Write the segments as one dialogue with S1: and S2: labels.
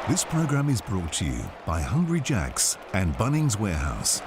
S1: This program is brought to you by Hungry Jack's and Bunnings Warehouse.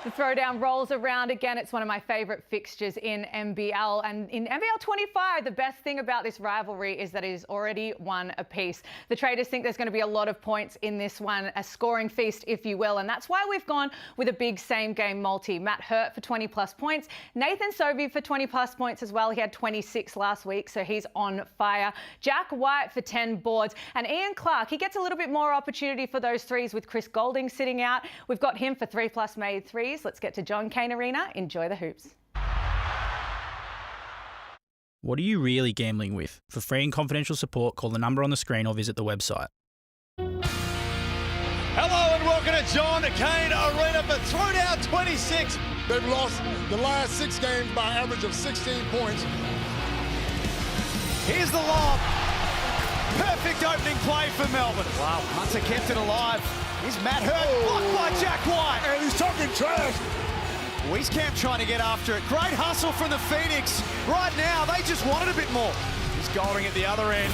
S2: The throwdown rolls around again. It's one of my favourite fixtures in NBL. And in NBL25, the best thing about this rivalry is that it is already one apiece. The traders think there's going to be a lot of points in this one, a scoring feast, if you will. And that's why we've gone with a big same-game multi. Matt Hurt for 20-plus points. Nathan Sobey for 20-plus points as well. He had 26 last week, so he's on fire. Jack White for 10 boards. And Ian Clark, he gets a little bit more opportunity for those threes with Chris Goulding sitting out. We've got him for 3-plus made threes. Let's get to John Cain Arena. Enjoy the hoops.
S3: What are you really gambling with? For free and confidential support, call the number on the screen or visit the website.
S4: Hello and welcome to John Cain Arena for Throwdown 26.
S5: They've lost the last 6 games by an average of 16 points.
S4: Here's the lob. Perfect opening play for Melbourne. Wow, Hunter kept it alive. Here's Matt Hurt, blocked by Jack White.
S5: And he's talking trash.
S4: Wieskamp trying to get after it. Great hustle from the Phoenix. Right now, they just wanted a bit more. He's Goulding at the other end.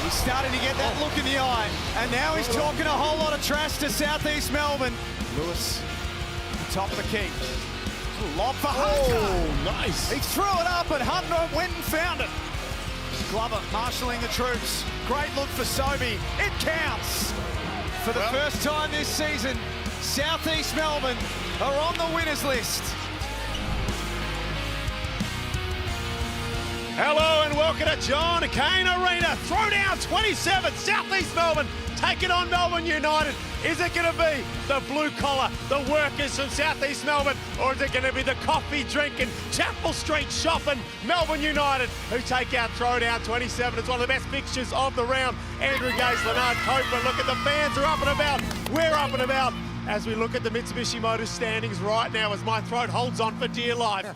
S4: He's starting to get that look in the eye. And now he's talking a whole lot of trash to Southeast Melbourne. Lewis, top of the key. Lob for Hunter.
S5: Oh, nice.
S4: He threw it up and Hunter went and found it. Glover marshalling the troops. Great look for Sobey. It counts. For the first time this season, Southeast Melbourne are on the winners list. Hello and welcome to John Cain Arena. Throwdown 27, Southeast Melbourne taking on Melbourne United. Is it going to be the blue collar, the workers from Southeast Melbourne, or is it going to be the coffee drinking, Chapel Street shopping Melbourne United who take out Throwdown 27? It's one of the best fixtures of the round. Andrew Gase, Leonard Copeland. Look at the fans are up and about. We're up and about as we look at the Mitsubishi Motors standings right now as my throat holds on for dear life.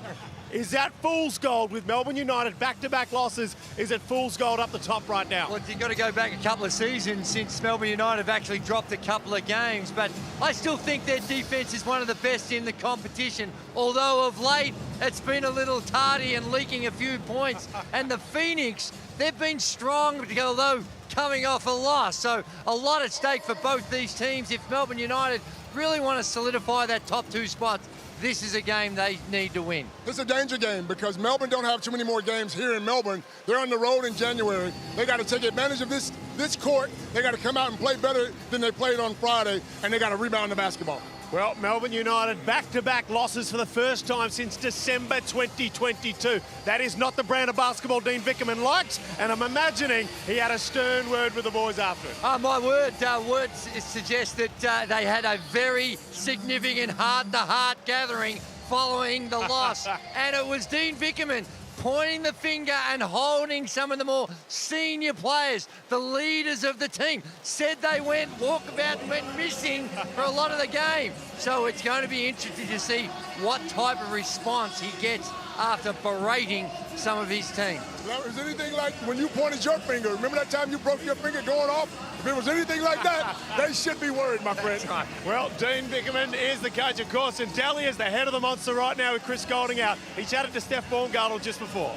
S4: Is that fool's gold with Melbourne United back-to-back losses? Is it fool's gold up the top right now?
S6: Well, you've got to go back a couple of seasons since Melbourne United have actually dropped a couple of games, but I still think their defence is one of the best in the competition, although of late it's been a little tardy and leaking a few points. And the Phoenix, they've been strong, although coming off a loss, so a lot at stake for both these teams. If Melbourne United really want to solidify that top 2 spots, this is a game they need to win.
S5: This is a danger game because Melbourne don't have too many more games here in Melbourne. They're on the road in January. They got to take advantage of this court. They got to come out and play better than they played on Friday, and they got to rebound the basketball.
S4: Well, Melbourne United back-to-back losses for the first time since December 2022. That is not the brand of basketball Dean Vickerman likes, and I'm imagining he had a stern word with the boys after it.
S6: My words suggest that they had a very significant heart-to-heart gathering following the loss, and it was Dean Vickerman pointing the finger and holding some of the more senior players, the leaders of the team, said they went walkabout and went missing for a lot of the game. So it's going to be interesting to see what type of response he gets after berating some of his team.
S5: Well, is anything like when you pointed your finger? Remember that time you broke your finger going off? If it was anything like that, they should be worried, my friend.
S4: That's right. Well, Dean Vickerman is the coach, of course, and Deli is the head of the monster right now with Chris Goulding out. He chatted to Steph Baumgartel just before.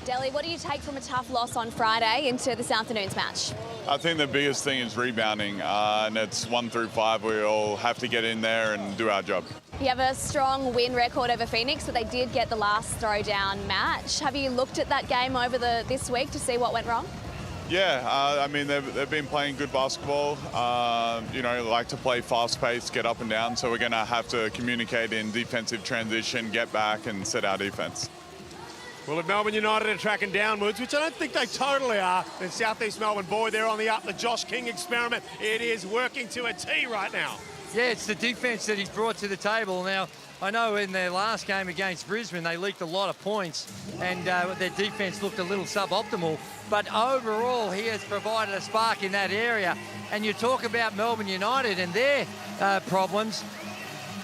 S7: Deli, what do you take from a tough loss on Friday into this afternoon's match?
S8: I think the biggest thing is rebounding, and it's 1 through 5. We all have to get in there and do our job.
S7: You have a strong win record over Phoenix, but they did get the last throwdown match. Have you looked at that game over this week to see what went wrong?
S8: Yeah, I mean, they've been playing good basketball, you know, like to play fast-paced, get up and down, so we're going to have to communicate in defensive transition, get back and set our defense.
S4: Well, if Melbourne United are tracking downwards, which I don't think they totally are, then Southeast Melbourne, boy, they're on the up. The Josh King experiment, it is working to a T right now.
S6: Yeah, it's the defence that he's brought to the table. Now, I know in their last game against Brisbane, they leaked a lot of points and their defence looked a little suboptimal. But overall, he has provided a spark in that area. And you talk about Melbourne United and their problems.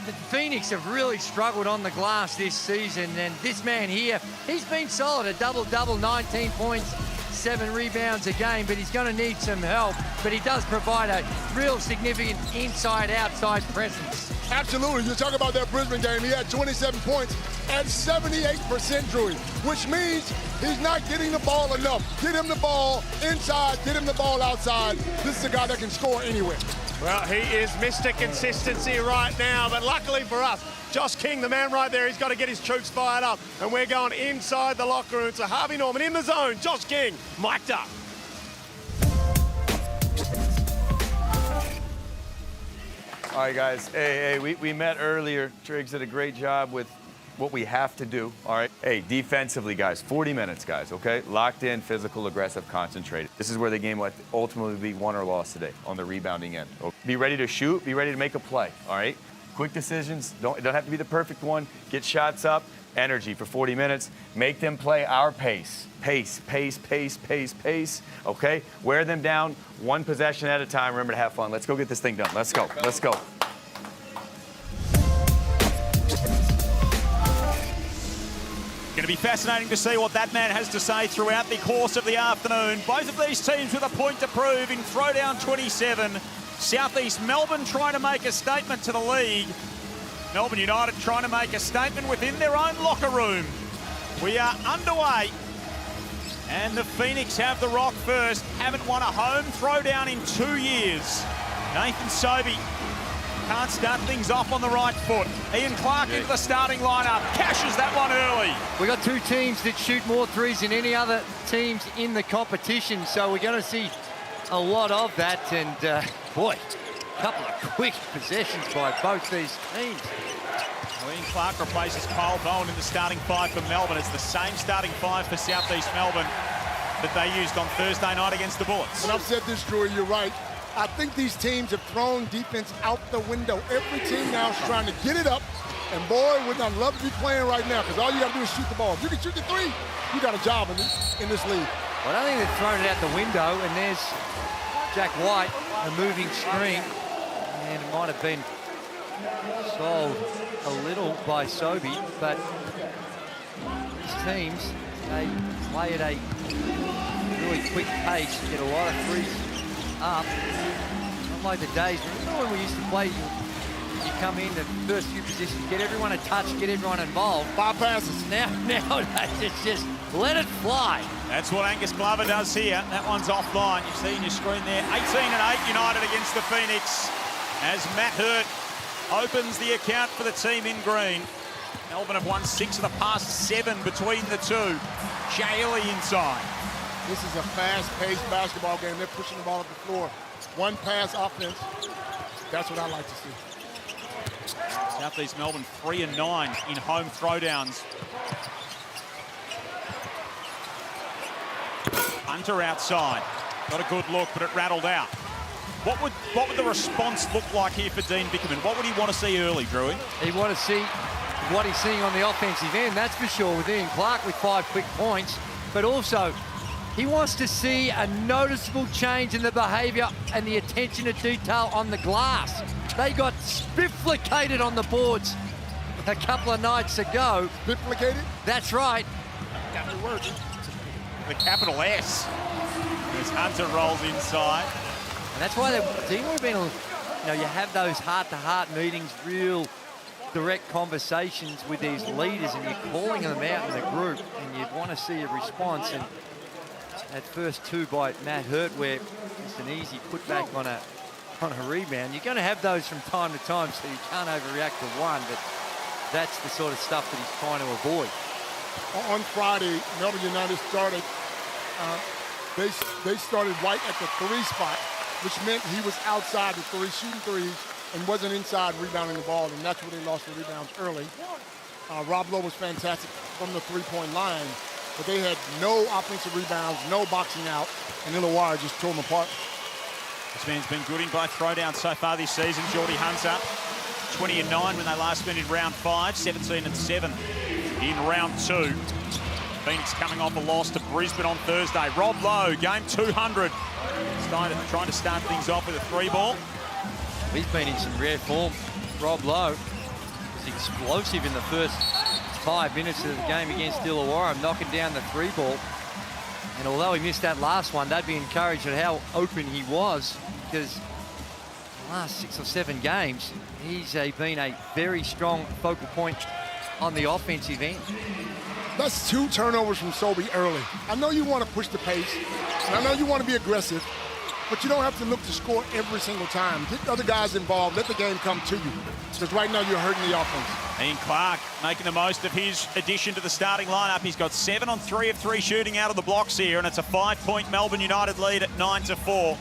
S6: The Phoenix have really struggled on the glass this season. And this man here, he's been solid, a double-double, 19 points, 7 rebounds a game, but he's going to need some help. But he does provide a real significant inside-outside presence.
S5: Absolutely. You're talking about that Brisbane game. He had 27 points at 78%, Drew, which means he's not getting the ball enough. Get him the ball inside, get him the ball outside. This is a guy that can score anywhere.
S4: Well, he is Mr. Consistency right now, but luckily for us, Josh King, the man right there, he's got to get his troops fired up, and we're going inside the locker room. So Harvey Norman in the zone, Josh King, mic'd up.
S9: All right, guys. Hey, we met earlier. Triggs did a great job with what we have to do, all right? Hey, defensively, guys, 40 minutes, guys, okay? Locked in, physical, aggressive, concentrated. This is where the game will ultimately be won or lost today on the rebounding end. Be ready to shoot, be ready to make a play, all right? Quick decisions, don't have to be the perfect one. Get shots up, energy for 40 minutes. Make them play our pace. Pace, okay? Wear them down one possession at a time. Remember to have fun. Let's go get this thing done. Let's go.
S10: Going to be fascinating to see what that man has to say throughout the course of the afternoon. Both of these teams with a point to prove in Throwdown 27. Southeast Melbourne trying to make a statement to the league. Melbourne United trying to make a statement within their own locker room. We are underway. And the Phoenix have the rock first. Haven't won a home throwdown in 2 years. Nathan Sobey can't start things off on the right foot. Ian Clark into the starting lineup. Cashes that one early.
S6: We've got two teams that shoot more threes than any other teams in the competition, so we're going to see a lot of that. And boy, a couple of quick possessions by both these teams.
S10: Ian Clark replaces Kyle Bowen in the starting five for Melbourne. It's the same starting five for Southeast Melbourne that they used on Thursday night against the Bullets.
S5: And I've said this, Drew, you're right. I think these teams have thrown defense out the window. Every team now is trying to get it up. And boy, would I love to be playing right now, because all you got to do is shoot the ball. If you can shoot the three, you got a job in this league.
S6: Well, I don't think they've thrown it out the window, and there's Jack White, a moving screen, and it might have been solved a little by Sobey, but these teams, they play at a really quick pace, get a lot of threes up. Not like the days, remember when we used to play, you come in the first few positions, get everyone a touch, get everyone involved.
S5: 5 passes.
S6: Nowadays, it's just let it fly.
S10: That's what Angus Glover does here. That one's offline. You see in your screen there, 18-8 United against the Phoenix as Matt Hurt opens the account for the team in green. Melbourne have won 6 of the past 7 between the two. Jaley inside.
S5: This is a fast-paced basketball game. They're pushing the ball up the floor. One pass offense. That's what I like to see.
S10: Southeast Melbourne 3-9 in home throwdowns. Hunter outside. Got a good look, but it rattled out. What would the response look like here for Dean Bickerman? What would he want to see early, Drewy?
S6: He'd want to see what he's seeing on the offensive end, that's for sure, with Ian Clark with 5 quick points. But also, he wants to see a noticeable change in the behaviour and the attention to detail on the glass. They got spifflicated on the boards a couple of nights ago.
S5: Spifflicated?
S6: That's right.
S5: That word.
S10: The capital S as Hunter rolls inside.
S6: And that's why Dean would have been, you have those heart-to-heart meetings, real direct conversations with these leaders, and you're calling them out in the group, and you'd want to see a response. And that first 2 by Matt Hurt, where it's an easy putback on a rebound, you're going to have those from time to time, so you can't overreact to one, but that's the sort of stuff that he's trying to avoid.
S5: On Friday, Melbourne United started, they started White at the 3 spot, which meant he was outside the 3, shooting threes, and wasn't inside rebounding the ball, and that's where they lost the rebounds early. Rob Lowe was fantastic from the 3-point line, but they had no offensive rebounds, no boxing out, and Illawarra just tore them apart.
S10: This man's been good in both throwdowns so far this season. Jordy Hunter, 20-9 when they last met in round 5, 17-7 in round 2. Phoenix coming off a loss to Brisbane on Thursday. Rob Lowe, game 200. Trying to start things off with a 3-ball.
S6: He's been in some rare form. Rob Lowe was explosive in the first 5 minutes of the game against Illawarra, knocking down the 3-ball. And although he missed that last one, they'd be encouraged at how open he was, because last 6 or 7 games, he's been a very strong focal point on the offensive end.
S5: That's 2 turnovers from Sobey early. I know you want to push the pace, and I know you want to be aggressive, but you don't have to look to score every single time. Get other guys involved. Let the game come to you. Because right now you're hurting the offense.
S10: Ian Clark making the most of his addition to the starting lineup. He's got 7 on 3 of 3 shooting out of the blocks here, and it's a 5-point Melbourne United lead at 9-4.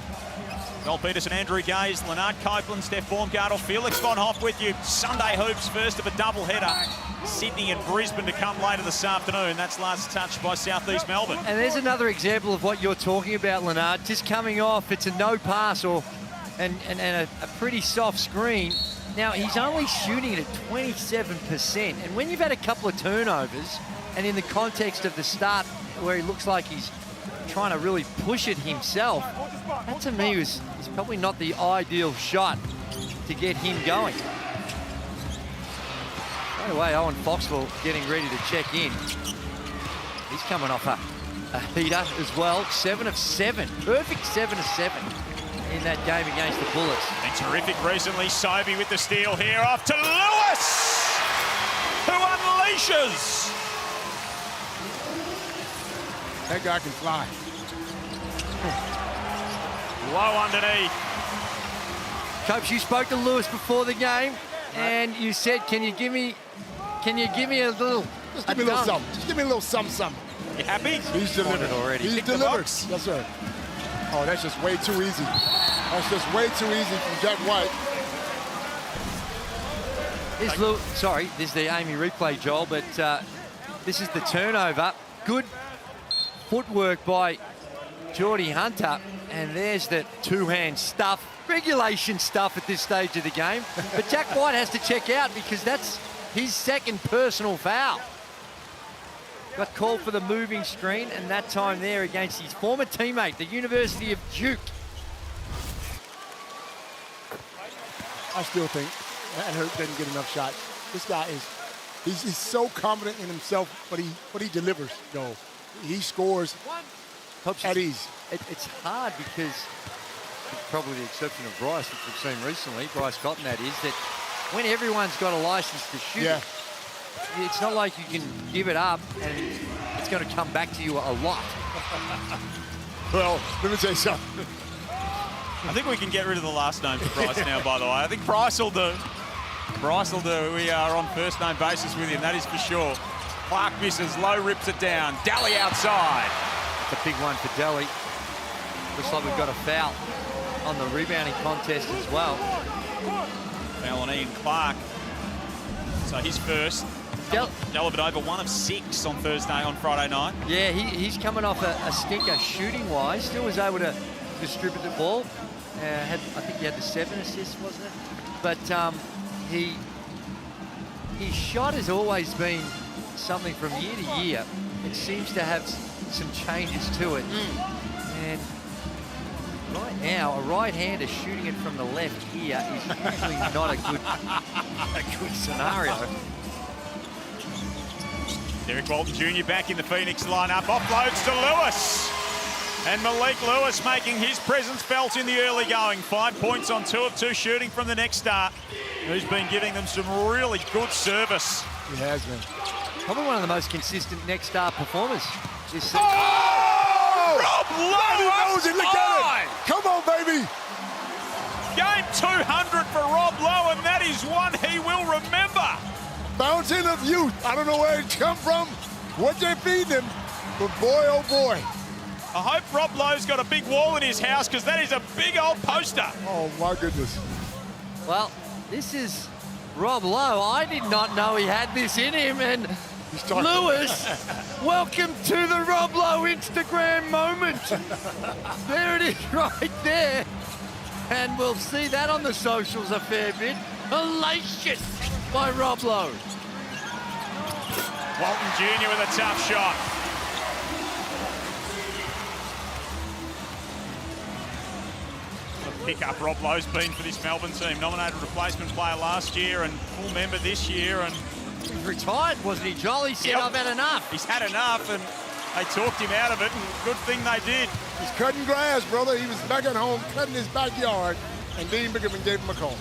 S10: Joel Peterson, Andrew Gaze, Leonard Copeland, Steph Baumgartel, Felix von Hoff with you. Sunday hoops, first of a doubleheader. Sydney and Brisbane to come later this afternoon. That's last touched by Southeast Melbourne.
S6: And there's another example of what you're talking about, Leonard. Just coming off, it's a no pass and a pretty soft screen. Now, he's only shooting it at 27%. And when you've had a couple of turnovers, and in the context of the start where he looks like he's trying to really push it himself, that to me is probably not the ideal shot to get him going. By the way, Owen Foxwell getting ready to check in. He's coming off a heater as well. 7 of 7. Perfect 7 of 7 in that game against the Bullets.
S10: Been terrific recently. Sobey with the steal here. Off to Lewis, who unleashes.
S5: That guy can fly.
S10: Low underneath.
S6: Coach, you spoke to Lewis before the game, and you said, can you give me a little...
S5: Just give me a little something. Just give me a little something.
S10: You happy?
S5: He's delivered
S6: already.
S5: He's delivered. Yes, sir. Oh, that's just way too easy. That's just way too easy from Jack White.
S6: This is the Amy replay, Joel, but this is the turnover. Good footwork by Jordy Hunter, and there's the two-hand stuff, regulation stuff at this stage of the game. But Jack White has to check out because that's his second personal foul. Got called for the moving screen, and that time there against his former teammate, the University of Duke.
S5: I still think that Hurt didn't get enough shots. This guy he's so confident in himself, but he delivers, Joel. He scores at ease.
S6: It's hard because, probably the exception of Bryce, which we've seen recently, Bryce Cotton that is, that when everyone's got a license to shoot, it's not like you can give it up and it's going to come back to you a lot.
S5: Well, let me tell you something.
S10: I think we can get rid of the last name for Bryce now, by the way. I think Bryce will do. Bryce will do. We are on first name basis with him, that is for sure. Clark misses, Lowe rips it down. Deli outside.
S6: It's a big one for Deli. Looks like we've got a foul on the rebounding contest as well.
S10: Foul on Ian Clark. So he's first. Delivered over 1 of 6 on Friday night. Yeah,
S6: he's coming off a stinker shooting-wise. Still was able to distribute the ball. I think he had the 7 assists, wasn't it? But his shot has always been something from year to year. It seems to have some changes to it. And right now, a right-hander shooting it from the left here is usually not a good scenario.
S10: Derek Walton Jr. back in the Phoenix lineup. Offloads to Lewis. And Malik Lewis making his presence felt in the early going. 5 points on 2 of 2 shooting from the next start. Who's been giving them some really good service.
S5: He has been.
S6: Probably one of the most consistent next start performers this season.
S10: Oh! Rob Lowe!
S5: Look at it! Come on, baby!
S10: Game 200 for Rob Lowe, and that is one he will remember.
S5: Fountain of youth. I don't know where it come from, what they feed him, but boy, oh boy.
S10: I hope Rob Lowe's got a big wall in his house because that is a big old poster.
S5: Oh, my goodness.
S6: Well, this is Rob Lowe. I did not know he had this in him. And Lewis, welcome to the Rob Lowe Instagram moment. There it is right there. And we'll see that on the socials a fair bit. Elation by Rob Lowe.
S10: Walton Jr. with a tough shot. Pick-up Rob Lowe's been for this Melbourne team. Nominated replacement player last year and full member this year. And
S6: he's retired, wasn't he, Joel? He said, I've had enough.
S10: He's had enough, and they talked him out of it, and good thing they did.
S5: He's cutting grass, brother. He was back at home cutting his backyard, and Dean Bickerman gave him a call.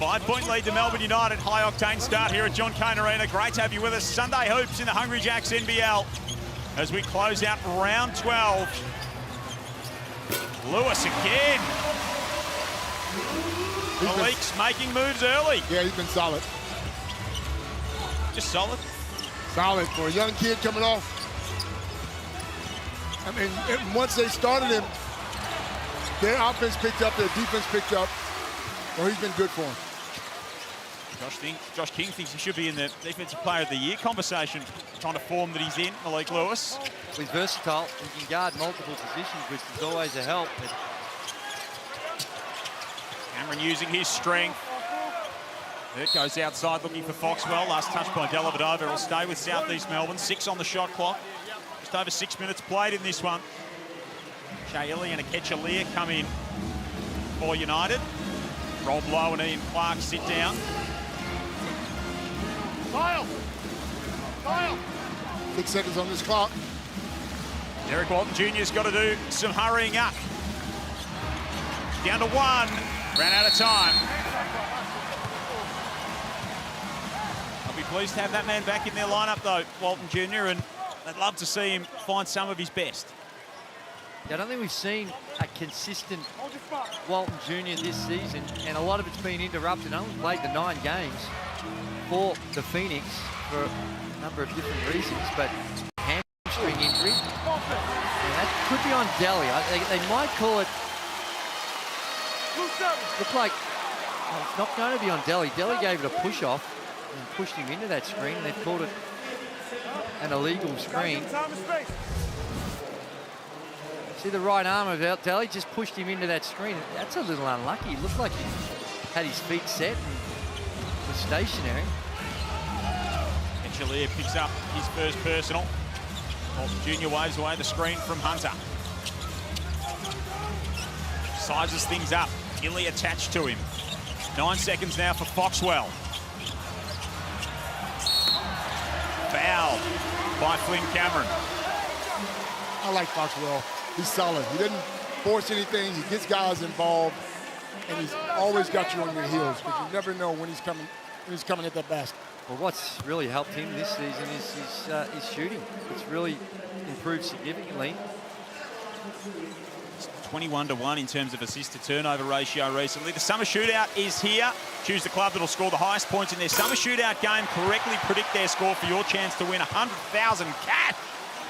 S10: 5-point lead to Melbourne United. High-octane start here at John Cain Arena. Great to have you with us. Sunday hoops in the Hungry Jacks NBL as we close out round 12. Lewis again. Malik's making moves early.
S5: Yeah, he's been solid.
S10: Just solid.
S5: Solid for a young kid coming off. I mean, once they started him, their offense picked up, their defense picked up. Well, he's been good for him.
S10: Josh King thinks he should be in the Defensive Player of the Year conversation, kind of form that he's in, Malik Lewis.
S6: He's versatile. He can guard multiple positions, which is always a help.
S10: Cameron using his strength. It goes outside looking for Foxwell. Last touch by Delavadova. It'll stay with South East Melbourne. 6 on the shot clock. Just over 6 minutes played in this one. Shayeli and Akechalia come in for United. Rob Lowe and Ian Clark sit down.
S5: Kyle! 6 seconds on this clock.
S10: Derek Walton Jr.'s got to do some hurrying up. Down to 1. Ran out of time. I'll be pleased to have that man back in their lineup, though, Walton Jr., and I'd love to see him find some of his best.
S6: I don't think we've seen a consistent Walton Jr. this season, and a lot of it's been interrupted. Only played the 9 games for the Phoenix for a number of different reasons, but hamstring injury. And that could be on Deli. They might call it. Look like it's not going to be on Deli. Deli gave it a push off and pushed him into that screen, and they've called it an illegal screen. See the right arm of Deli just pushed him into that screen. That's a little unlucky. It looked like he had his feet set and was stationary.
S10: Enchilia picks up his first personal. Walton Jr. waves away the screen from Hunter. Sizes things up. Illy attached to him. 9 seconds now for Foxwell. Fouled by Flynn Cameron.
S5: I like Foxwell. He's solid. He didn't force anything. He gets guys involved, and he's always got you on your heels, but you never know when he's coming at that basket.
S6: Well, what's really helped him this season is his shooting. It's really improved significantly.
S10: 21-1 in terms of assist to turnover ratio recently. The summer shootout is here. Choose the club that'll score the highest points in their summer shootout game. Correctly predict their score for your chance to win 100,000 cash.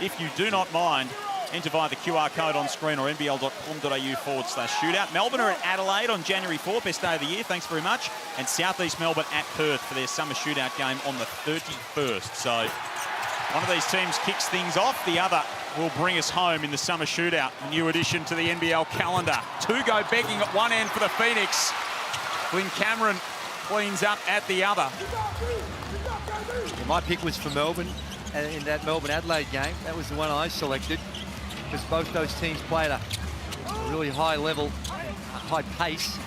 S10: If you do not mind, enter via the QR code on screen or nbl.com.au/shootout. Melbourne are at Adelaide on January 4, best day of the year, thanks very much. And South East Melbourne at Perth for their summer shootout game on the 31st. So one of these teams kicks things off, the other will bring us home in the summer shootout. A new addition to the NBL calendar. 2 go begging at one end for the Phoenix. Flynn Cameron cleans up at the other.
S6: My pick was for Melbourne in that Melbourne-Adelaide game. That was the one I selected because both those teams played at a really high level, high pace.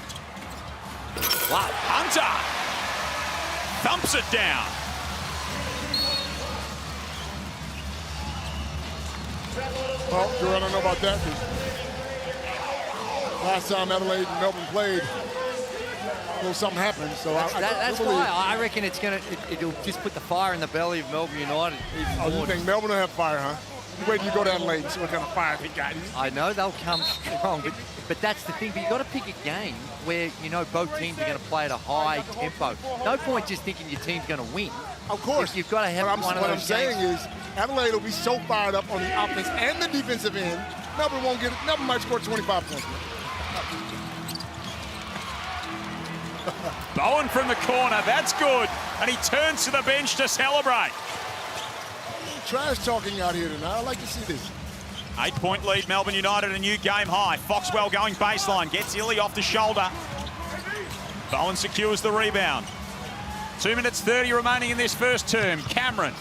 S10: Wow, Hunter thumps it down.
S5: Well, Drew, I don't know about that. Last time Adelaide and Melbourne played, something happened. So
S6: that's why I reckon it'll just put the fire in the belly of Melbourne United even more.
S5: Oh, you think Melbourne will have fire, huh? Wait till you go to Adelaide and see what kind of fire they got.
S6: I know they'll come strong, but that's the thing. But you've got to pick a game where you know both teams are going to play at a high tempo. No point just thinking your team's going to win.
S5: Of course.
S6: You've got to have one of those
S5: What I'm saying is Adelaide will be so fired up on the offense and the defensive end, Melbourne won't get it. Melbourne might score 25 points.
S10: Bowen from the corner, that's good. And he turns to the bench to celebrate.
S5: Trash talking out here tonight. I like to see this.
S10: 8-point lead, Melbourne United, a new game high. Foxwell going baseline, gets Illy off the shoulder. Bowen secures the rebound. 2 minutes 30 remaining in this first term. Cameron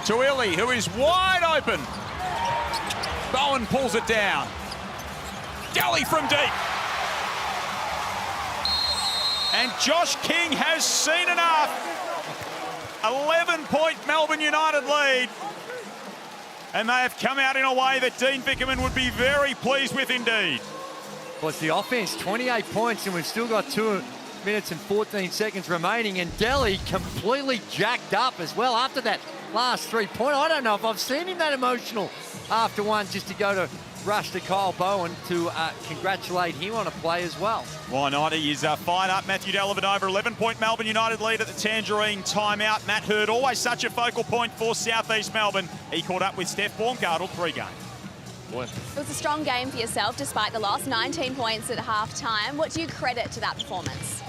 S10: to Illy, who is wide open. Bowen pulls it down. Deli from deep. And Josh King has seen enough. 11-point Melbourne United lead. And they have come out in a way that Dean Bickerman would be very pleased with indeed.
S6: Well, it's the offense, 28 points, and we've still got 2 minutes and 14 seconds remaining, and Deli completely jacked up as well after that last 3-pointer. I don't know if I've seen him that emotional after one, just to go to rush to Kyle Bowen to congratulate him on a play as well.
S10: Why not? He is fired up. Matthew Dellavedova, 11-point Melbourne United lead at the Tangerine timeout. Matt Hurd, always such a focal point for Southeast Melbourne. He caught up with Steph Baumgartel, 3 games.
S7: It was a strong game for yourself despite the loss, 19 points at half-time. What do you credit to that performance?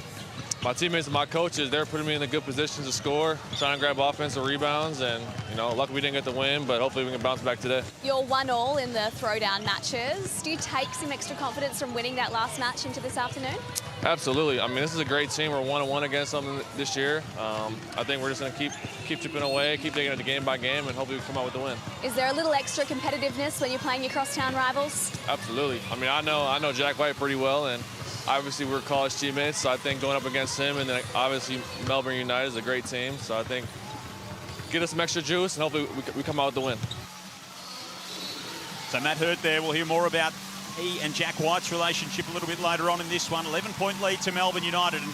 S11: My teammates and my coaches, they're putting me in the good positions to score, trying to grab offensive rebounds, and, you know, luckily we didn't get the win, but hopefully we can bounce back today.
S7: You're 1-1 in the throwdown matches. Do you take some extra confidence from winning that last match into this afternoon?
S11: Absolutely. I mean, this is a great team. We're 1-1 against them this year. I think we're just going to keep chipping away, keep taking it game by game, and hopefully we come out with the win.
S7: Is there a little extra competitiveness when you're playing your crosstown rivals?
S11: Absolutely. I mean, I know Jack White pretty well, and obviously we're college teammates, so I think going up against him, and then obviously Melbourne United is a great team, so I think get us some extra juice, and hopefully we come out with the win.
S10: So Matt Hurd there, we'll hear more about he and Jack White's relationship a little bit later on in this one. 11-point lead to Melbourne United, and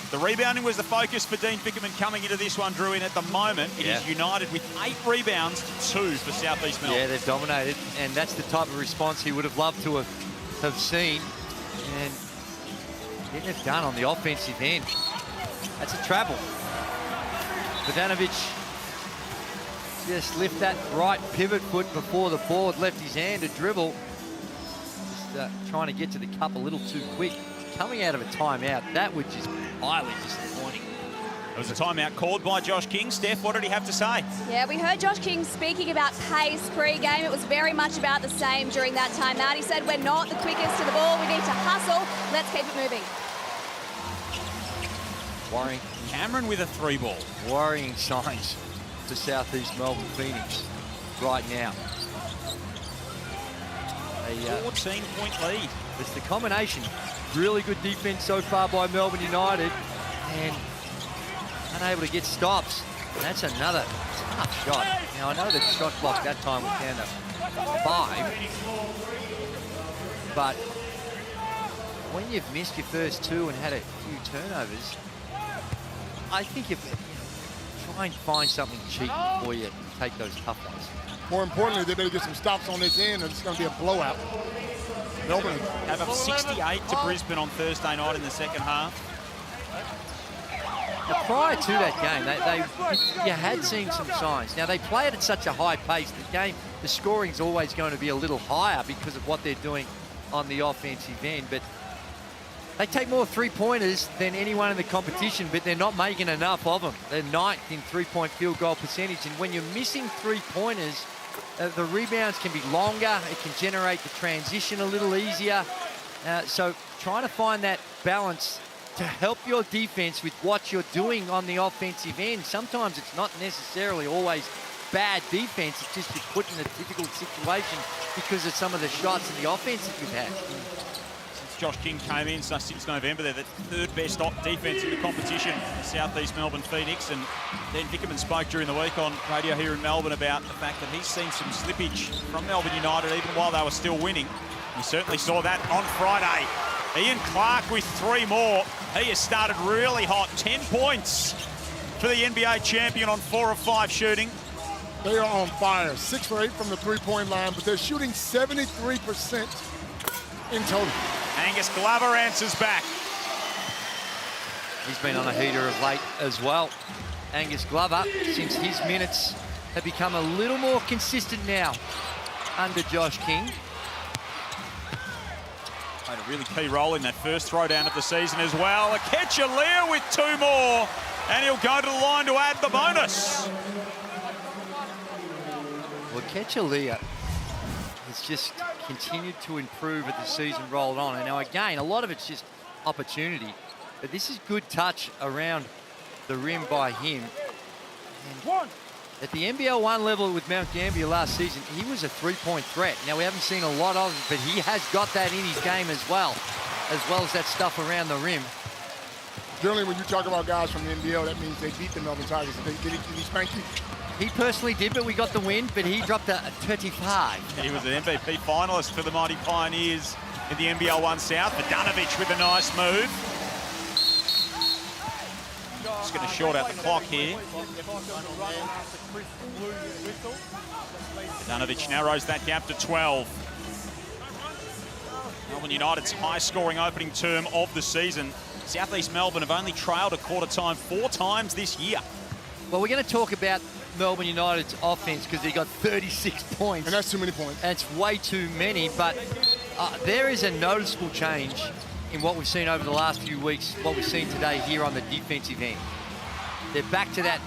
S10: the rebounding was the focus for Dean Fickerman coming into this one, Drew, and at the moment it is United with 8 rebounds to 2 for Southeast Melbourne.
S6: Yeah, they've dominated, and that's the type of response he would have loved to have seen, and getting it done on the offensive end. That's a travel. Vodanovic just lift that right pivot foot before the board left his hand to dribble. Just trying to get to the cup a little too quick. Coming out of a timeout, that was just highly disappointing.
S10: It was a timeout called by Josh King. Steph, what did he have to say?
S7: Yeah, we heard Josh King speaking about pace pre-game. It was very much about the same during that timeout. He said, we're not the quickest to the ball. We need to hustle. Let's keep it moving.
S6: Worrying.
S10: Cameron with a 3-ball.
S6: Worrying signs for Southeast Melbourne Phoenix right now. A
S10: 14-point lead.
S6: It's the combination. Really good defense so far by Melbourne United, and unable to get stops. And that's another tough shot. Now, I know the shot clock that time was down to 5, but when you've missed your first 2 and had a few turnovers, I think if try and find something cheap before you take those tough ones.
S5: More importantly, they better get some stops on this end, and it's going to be a blowout. Melbourne
S10: have up 68 to Brisbane on Thursday night in the second half.
S6: Now, prior to that game, you had seen some signs. Now, they play it at such a high pace. The scoring's always going to be a little higher because of what they're doing on the offensive end. But they take more 3-pointers than anyone in the competition, but they're not making enough of them. They're 9th in 3-point field goal percentage. And when you're missing 3-pointers, the rebounds can be longer. It can generate the transition a little easier. So trying to find that balance to help your defense with what you're doing on the offensive end. Sometimes it's not necessarily always bad defense. It's just you're put in a difficult situation because of some of the shots and the offense that you've had.
S10: Since Josh King came in since November, they're the 3rd best defense in the competition, Southeast Melbourne Phoenix. And then Fickerman spoke during the week on radio here in Melbourne about the fact that he's seen some slippage from Melbourne United even while they were still winning. We certainly saw that on Friday. Ian Clark with 3 more. He has started really hot. 10 points for the NBA champion on 4 of 5 shooting.
S5: They are on fire. 6 for 8 from the 3-point line, but they're shooting 73% in total.
S10: Angus Glover answers back.
S6: He's been on a heater of late as well. Angus Glover, since his minutes have become a little more consistent now under Josh King.
S10: Played a really key role in that first throwdown of the season as well. Akechilia with 2 more, and he'll go to the line to add the bonus.
S6: Well, Akechilia has just continued to improve as the season rolled on. And now, again, a lot of it's just opportunity. But this is good touch around the rim by him. And at the NBL 1 level with Mount Gambier last season, he was a 3-point threat. Now, we haven't seen a lot of it, but he has got that in his game as well as that stuff around the rim.
S5: Generally, when you talk about guys from the NBL, that means they beat the Melbourne Tigers. Did he spank you?
S6: He personally did, but we got the win, but he dropped a 35.
S10: He was an MVP finalist for the mighty Pioneers in the NBL 1 South. Vodanovic with a nice move. Just going to short out the clock here. Vodanovic narrows that gap to 12. Melbourne United's high-scoring opening term of the season. South East Melbourne have only trailed a quarter time 4 times this year.
S6: Well, we're going to talk about Melbourne United's offense because they got 36 points.
S5: And that's too many points.
S6: That's way too many, but there is a noticeable change in what we've seen over the last few weeks, what we've seen today here on the defensive end. They're back to that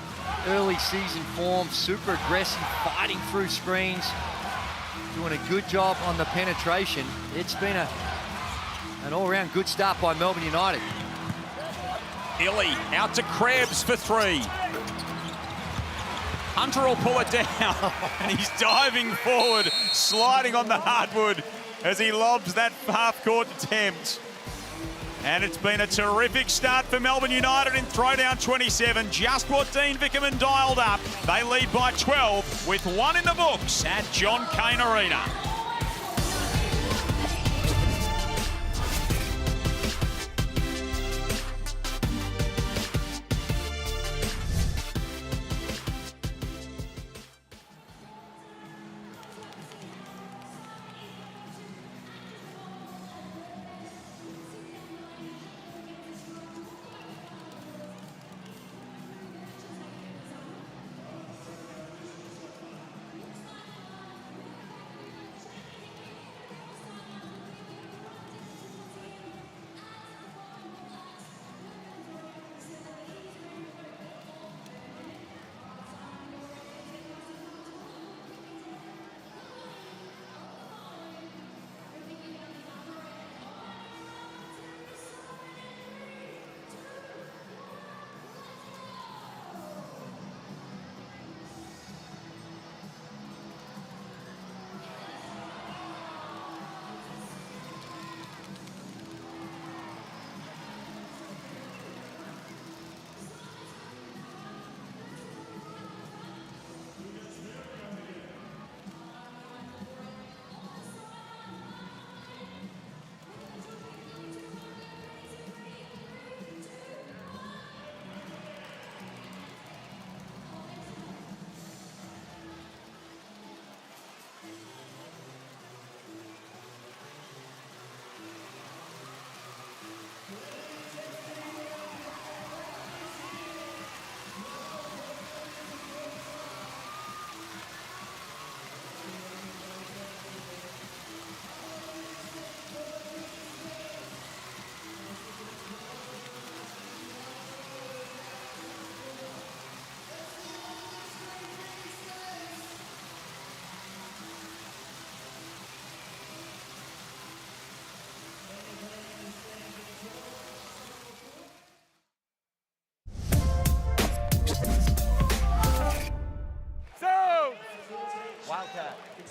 S6: early season form, super aggressive, fighting through screens, doing a good job on the penetration. It's been an all-round good start by Melbourne United.
S10: Illy out to Krebs for 3. Hunter will pull it down, and he's diving forward, sliding on the hardwood as he lobs that half-court attempt. And it's been a terrific start for Melbourne United in Throwdown 27. Just what Dean Vickerman dialed up. They lead by 12 with 1 in the books at John Cain Arena.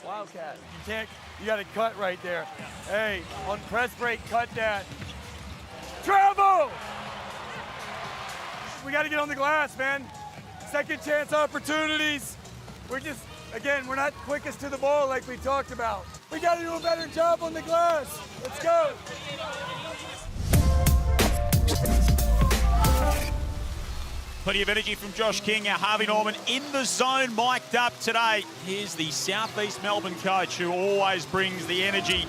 S9: Wildcat. You got to cut right there. Hey, on press break, cut that. Travel! We got to get on the glass, man. Second chance opportunities. We're just, again, we're not quickest to the ball like we talked about. We got to do a better job on the glass. Let's go.
S10: Plenty of energy from Josh King, our Harvey Norman in the zone, mic'd up today. Here's the South East Melbourne coach who always brings the energy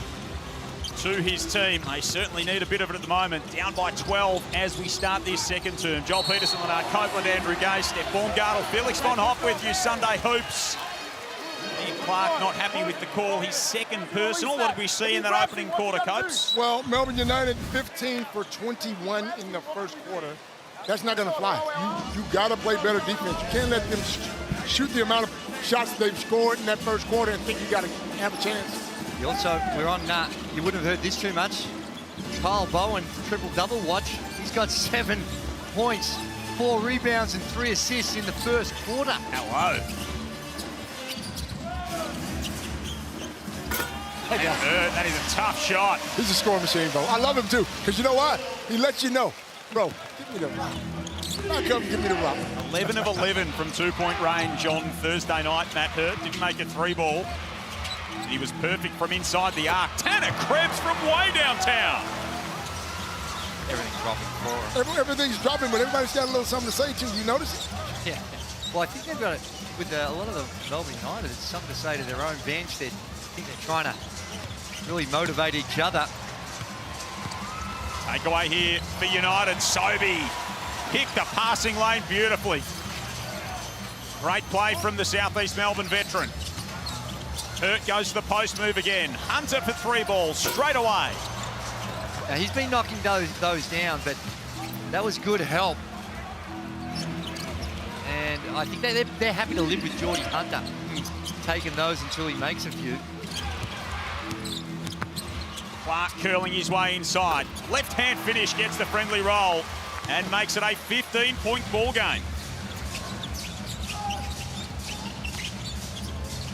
S10: to his team. They certainly need a bit of it at the moment. Down by 12 as we start this second term. Joel Peterson, Leonard Copeland, Andrew Gay, Steph Baumgartel, Felix von Hoff with you. Sunday Hoops. Ian Clark not happy with the call. His second personal. What did we see in that opening quarter, Copes?
S5: Well, Melbourne United 15 for 21 in the first quarter. That's not going to fly. You got to play better defense. You can't let them shoot the amount of shots they've scored in that first quarter and think you got to have a chance.
S6: You also, we're on, you wouldn't have heard this too much. Kyle Bowen, triple-double watch. He's got 7 points, 4 rebounds and 3 assists in the first quarter.
S10: Hello. That is a tough shot.
S5: He's a scoring machine, bro. I love him, too, because you know what? He lets you know. Bro, give me the rock. Come give me the rock.
S10: 11 of 11 from 2-point range on Thursday night. Matt Hurt didn't make a 3-ball. He was perfect from inside the arc. Tanner Krebs from way downtown.
S6: Everything's dropping for him.
S5: Everything's dropping, but everybody's got a little something to say too. You notice it?
S6: Yeah. Well, I think they've got it with a lot of the Melbourne United. It's something to say to their own bench. I think they're trying to really motivate each other.
S10: Takeaway here for United. Sobey picked the passing lane beautifully. Great play from the Southeast Melbourne veteran. Hurt goes to the post move again. Hunter for 3 balls straight away.
S6: Now, he's been knocking those down, but that was good help. And I think they're happy to live with Jordy Hunter. He's taking those until he makes a few.
S10: Clark curling his way inside. Left-hand finish gets the friendly roll and makes it a 15-point ball game.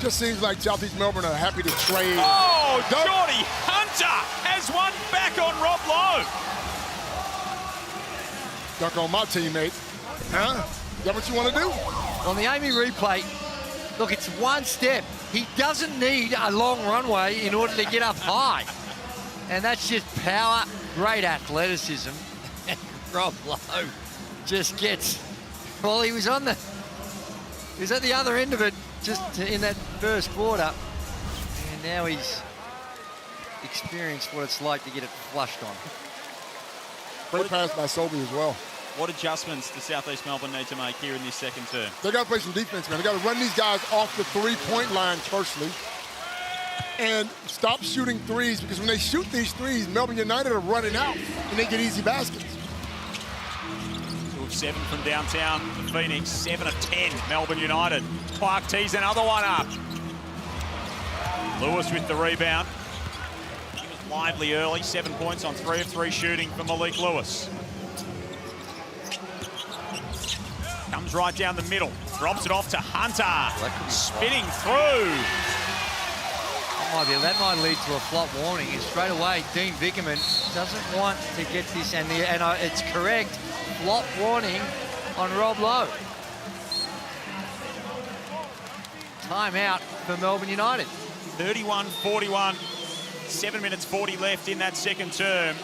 S5: Just seems like Southeast Melbourne are happy to trade.
S10: Oh, Jordy Hunter has one back on Rob Lowe.
S5: Dunk on my teammate. Huh? Is that what you want to do?
S6: On the Amy replay, look, it's one step. He doesn't need a long runway in order to get up high. And that's just power, great athleticism. And Rob Lowe just gets, well, he was at the other end of it just in that first quarter. And now he's experienced what it's like to get it flushed on.
S5: Great pass by Sobey as well.
S10: What adjustments does Southeast Melbourne need to make here in this second term?
S5: They got to play some defense, man. They got to run these guys off the three-point line firstly. And stop shooting threes, because when they shoot these threes, Melbourne United are running out and they get easy baskets.
S10: 2 of 7 from downtown for Phoenix, 7 of 10 Melbourne United. Clark tees another one up. Lewis with the rebound. He was lively early, 7 points on 3 of 3 shooting for Malik Lewis. Comes right down the middle, drops it off to Hunter, spinning through.
S6: That might lead to a flop warning. And straight away, Dean Vickerman doesn't want to get this, and it's correct. Flop warning on Rob Lowe. Timeout for Melbourne United.
S10: 31-41, 7 minutes 40 left in that second term.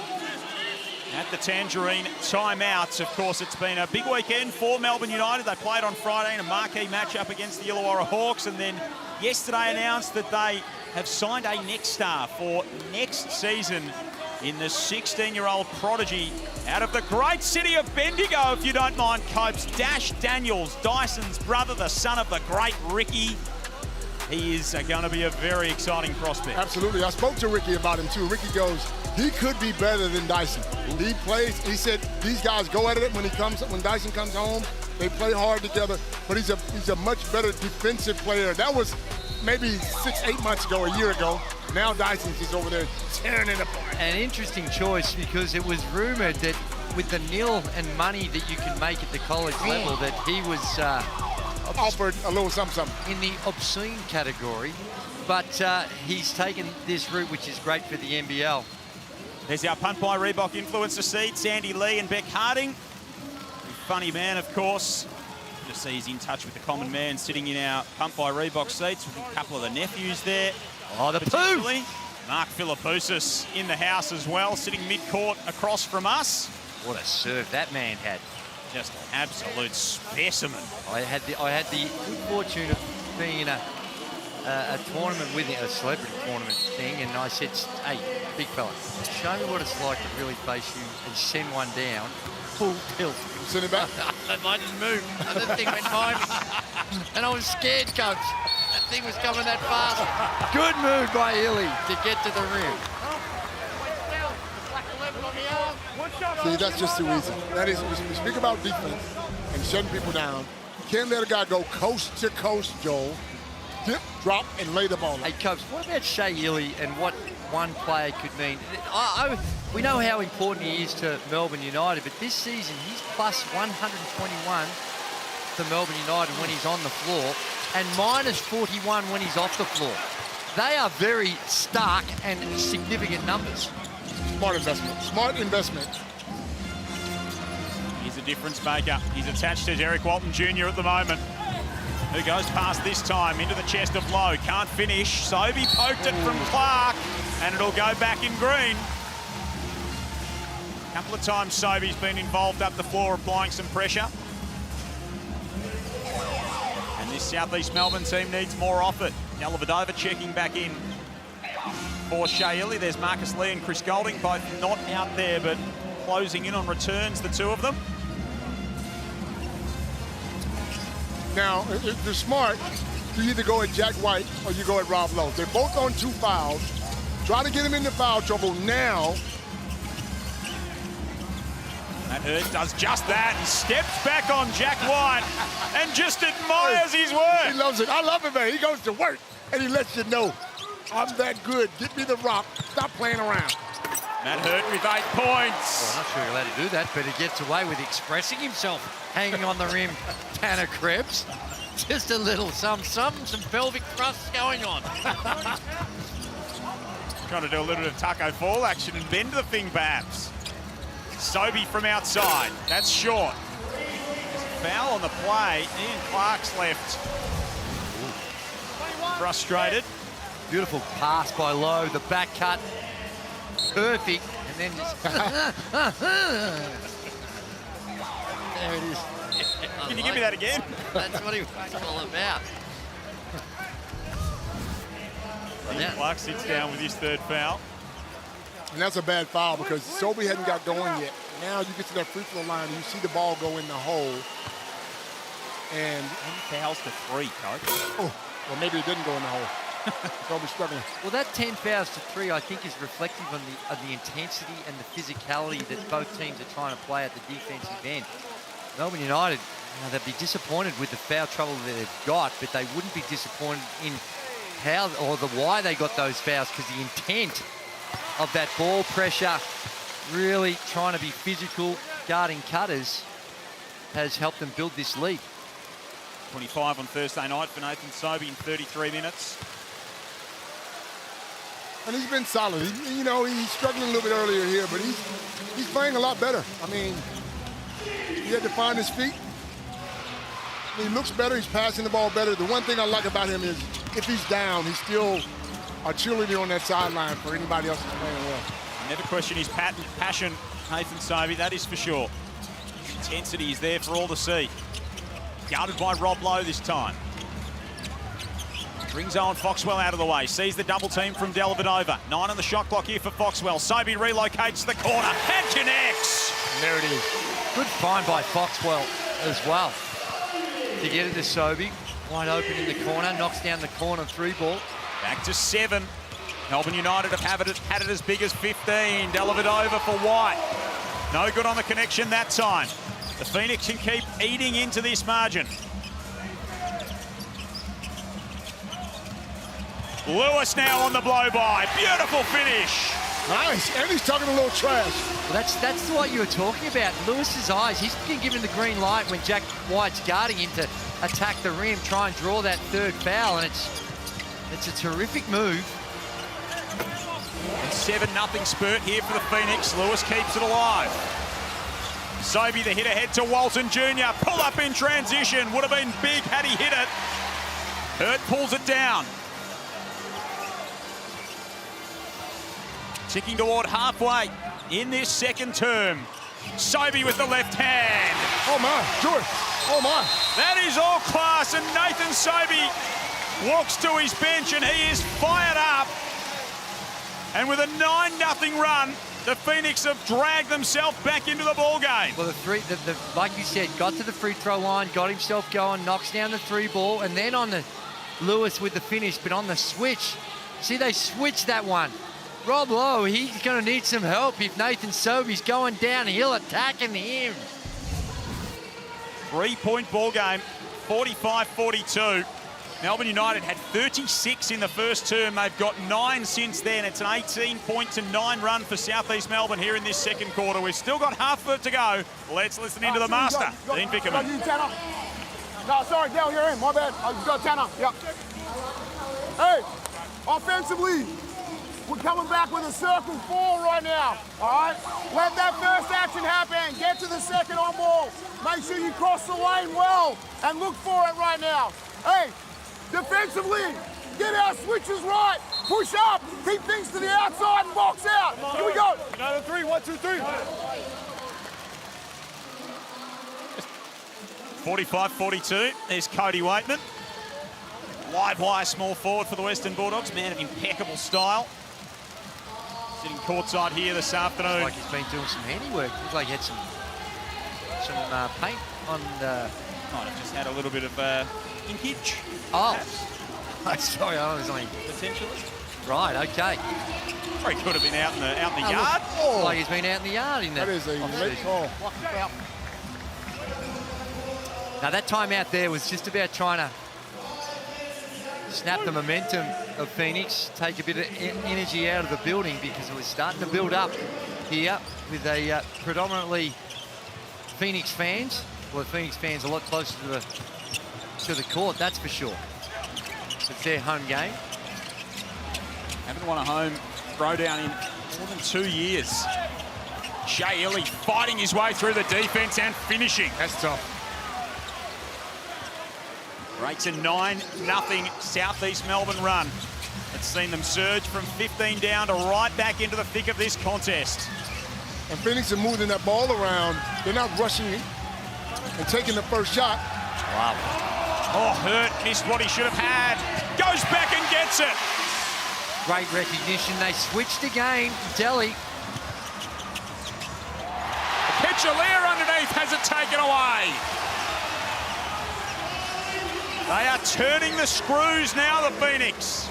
S10: At the Tangerine, timeouts. Of course, it's been a big weekend for Melbourne United. They played on Friday in a marquee matchup against the Illawarra Hawks, and then yesterday announced that they have signed a next star for next season in the 16-year-old prodigy out of the great city of Bendigo, if you don't mind, Copes. Dash Daniels, Dyson's brother, the son of the great Ricky. He is going to be a very exciting prospect.
S5: Absolutely. I spoke to Ricky about him, too. Ricky goes, he could be better than Dyson. He plays, he said, these guys go at it when Dyson comes home. They play hard together, but he's a much better defensive player. That was maybe 6-8 months ago, a year ago. Now Dyson's just over there tearing it apart.
S6: An interesting choice, because it was rumored that with the nil and money that you can make at the college level, that he was
S5: offered a little something.
S6: In the obscene category, but he's taken this route, which is great for the NBL.
S10: There's our punt by Reebok influencer seats, Andy Lee and Beck Harding. Funny man, of course. To see he's in touch with the common man sitting in our Pump by Reebok seats with a couple of the nephews there.
S6: Oh, the poo!
S10: Mark Philippoussis in the house as well, sitting mid-court across from us.
S6: What a serve that man had.
S10: Just an absolute specimen.
S6: I had the good fortune of being in a tournament with him, a celebrity tournament thing, and I said, hey, big fella, show me what it's like to really face you and send one down, full tilt.
S5: Send it back.
S6: I didn't move. The thing went by me. And I was scared, coach. That thing was coming that fast. Good move by Illy to get to the rim.
S5: See, that's just too easy. That is, we speak about defense and shutting people down. You can't let a guy go coast to coast, Joel. Dip, drop, and lay the ball.
S6: Hey, Coach, what about Shea Illy and what one player could mean? We know how important he is to Melbourne United, but this season he's plus 121 for Melbourne United when he's on the floor and minus 41 when he's off the floor. They are very stark and significant numbers.
S5: Smart investment. Smart investment.
S10: He's a difference maker. He's attached to Derek Walton Jr. at the moment. Who goes past this time into the chest of Loe. Can't finish. Sobey poked it from Clark, and it'll go back in green. A couple of times Sobey's been involved up the floor, applying some pressure. And this South East Melbourne team needs more off it. Dellavedova checking back in for Shea. There's Marcus Lee and Chris Golding, both not out there, but closing in on returns, the two of them.
S5: Now, if you're smart, you either go at Jack White or you go at Rob Lowe. They're both on 2 fouls. Try to get him into foul trouble now.
S10: Matt Hurt does just that. He steps back on Jack White and just admires his work.
S5: He loves it. I love it, man. He goes to work and he lets you know, I'm that good. Get me the rock. Stop playing around.
S10: Matt Hurt with 8 points.
S6: Well, I'm not sure you're allowed to do that, but he gets away with expressing himself, hanging on the rim. Tanner Krebs, just a little some pelvic thrusts going on.
S10: Trying to do a little bit of taco fall action and bend the thing perhaps. Sobey from outside. That's short. There's a foul on the play. Ian Clark's left. Frustrated.
S6: Beautiful pass by Lowe. The back cut. Perfect. And then just... There it is.
S10: Can you give me that again?
S6: That's what he was all about.
S10: Ian Clark sits down with his 3rd foul.
S5: And that's a bad foul because Sobey hadn't got going yet. Now you get to that free throw line and you see the ball go in the hole. And
S10: fouls to 3, Coach.
S5: Oh, well, maybe it didn't go in the hole. Sobey's struggling.
S6: Well, that 10 fouls to 3, I think, is reflective of the intensity and the physicality that both teams are trying to play at the defensive end. Melbourne United, they'd be disappointed with the foul trouble that they've got, but they wouldn't be disappointed in how or why they got those fouls, because the intent of that ball pressure, really trying to be physical, guarding cutters, has helped them build this lead.
S10: 25 on Thursday night for Nathan Sobey in 33 minutes.
S5: And he's been solid. You know, he's struggling a little bit earlier here, but he's playing a lot better. I mean, he had to find his feet. He looks better. He's passing the ball better. The one thing I like about him is if he's down, he's still a cheerleader on that sideline for anybody else who's playing well.
S10: Never question his passion, Nathan Sobey, that is for sure. Intensity is there for all to see. Guarded by Rob Lowe this time. Brings Owen Foxwell out of the way. Sees the double team from Dellavedova. 9 on the shot clock here for Foxwell. Sobey relocates the corner and connects.
S6: And there it is. Good find by Foxwell as well. To get it to Sobey. Wide open in the corner. Knocks down the corner 3 ball.
S10: Back to 7. Melbourne United have had it as big as 15. Dellavedova for White. No good on the connection that time. The Phoenix can keep eating into this margin. Lewis now on the blow-by. Beautiful finish.
S5: Nice, and he's talking a little trash.
S6: Well, that's what you were talking about. Lewis's eyes. He's been given the green light when Jack White's guarding him to attack the rim, try and draw that 3rd foul, and it's a terrific move.
S10: And 7-0 spurt here for the Phoenix. Lewis keeps it alive. Sobey the hit ahead to Walton Jr. Pull up in transition. Would have been big had he hit it. Hurt pulls it down. Ticking toward halfway in this 2nd term. Sobey with the left hand.
S5: Oh my, George. Oh my.
S10: That is all class, and Nathan Sobey walks to his bench and he is fired up. And with a 9-0 run, the Phoenix have dragged themselves back into the ball game.
S6: Well, like you said, got to the free throw line, got himself going, knocks down the 3 ball, and then on the Lewis with the finish, but on the switch, see, they switched that one. Rob Lowe, he's going to need some help if Nathan Sobey's going downhill, attacking him.
S10: 3-point ball game, 45-42. Melbourne United had 36 in the first term. They've got 9 since then. It's an 18-9 run for South East Melbourne here in this 2nd quarter. We've still got half of it to go. Let's listen into the master, Dean Vickerman.
S12: No, sorry, Dale, you're in. My bad. You got Tanner. Yep. Hey, offensively, we're coming back with a circle 4 right now. All right? Let that first action happen. Get to the 2nd on ball. Make sure you cross the lane well and look for it right now. Hey, defensively, get our switches right. Push up, keep things to the outside and box out. Here we go.
S4: Another 3, 1, 2, 3.
S10: 45-42. There's Cody Waitman. Live wire small forward for the Western Bulldogs. Man of impeccable style. Sitting courtside here this afternoon.
S6: Looks like he's been doing some handiwork. Looks like he had some paint on the...
S10: Might have just had a little bit of inkage.
S6: Oh, sorry, I was only...
S10: Potentially.
S6: Right, okay.
S10: Or he could have been out in the yard.
S6: Looks like he's been out in the yard in
S12: That is a late call.
S6: Now that timeout there was just about trying to snap the momentum of Phoenix, take a bit of energy out of the building because it was starting to build up here with a predominantly Phoenix fans. Well, the Phoenix fans a lot closer to the court, that's for sure. It's their home game.
S10: Haven't won a home throwdown in more than 2 years. Shea Illy fighting his way through the defense and finishing.
S12: That's tough.
S10: Breaks a 9-0 Southeast Melbourne run. It's seen them surge from 15 down to right back into the thick of this contest.
S5: And Phoenix are moving that ball around. They're not rushing it and taking the first shot.
S10: Wow. Oh, Hurt missed what he should have had. Goes back and gets it.
S6: Great recognition. They switched again. Deli.
S10: Petchalier underneath has it taken away. They are turning the screws now, the Phoenix.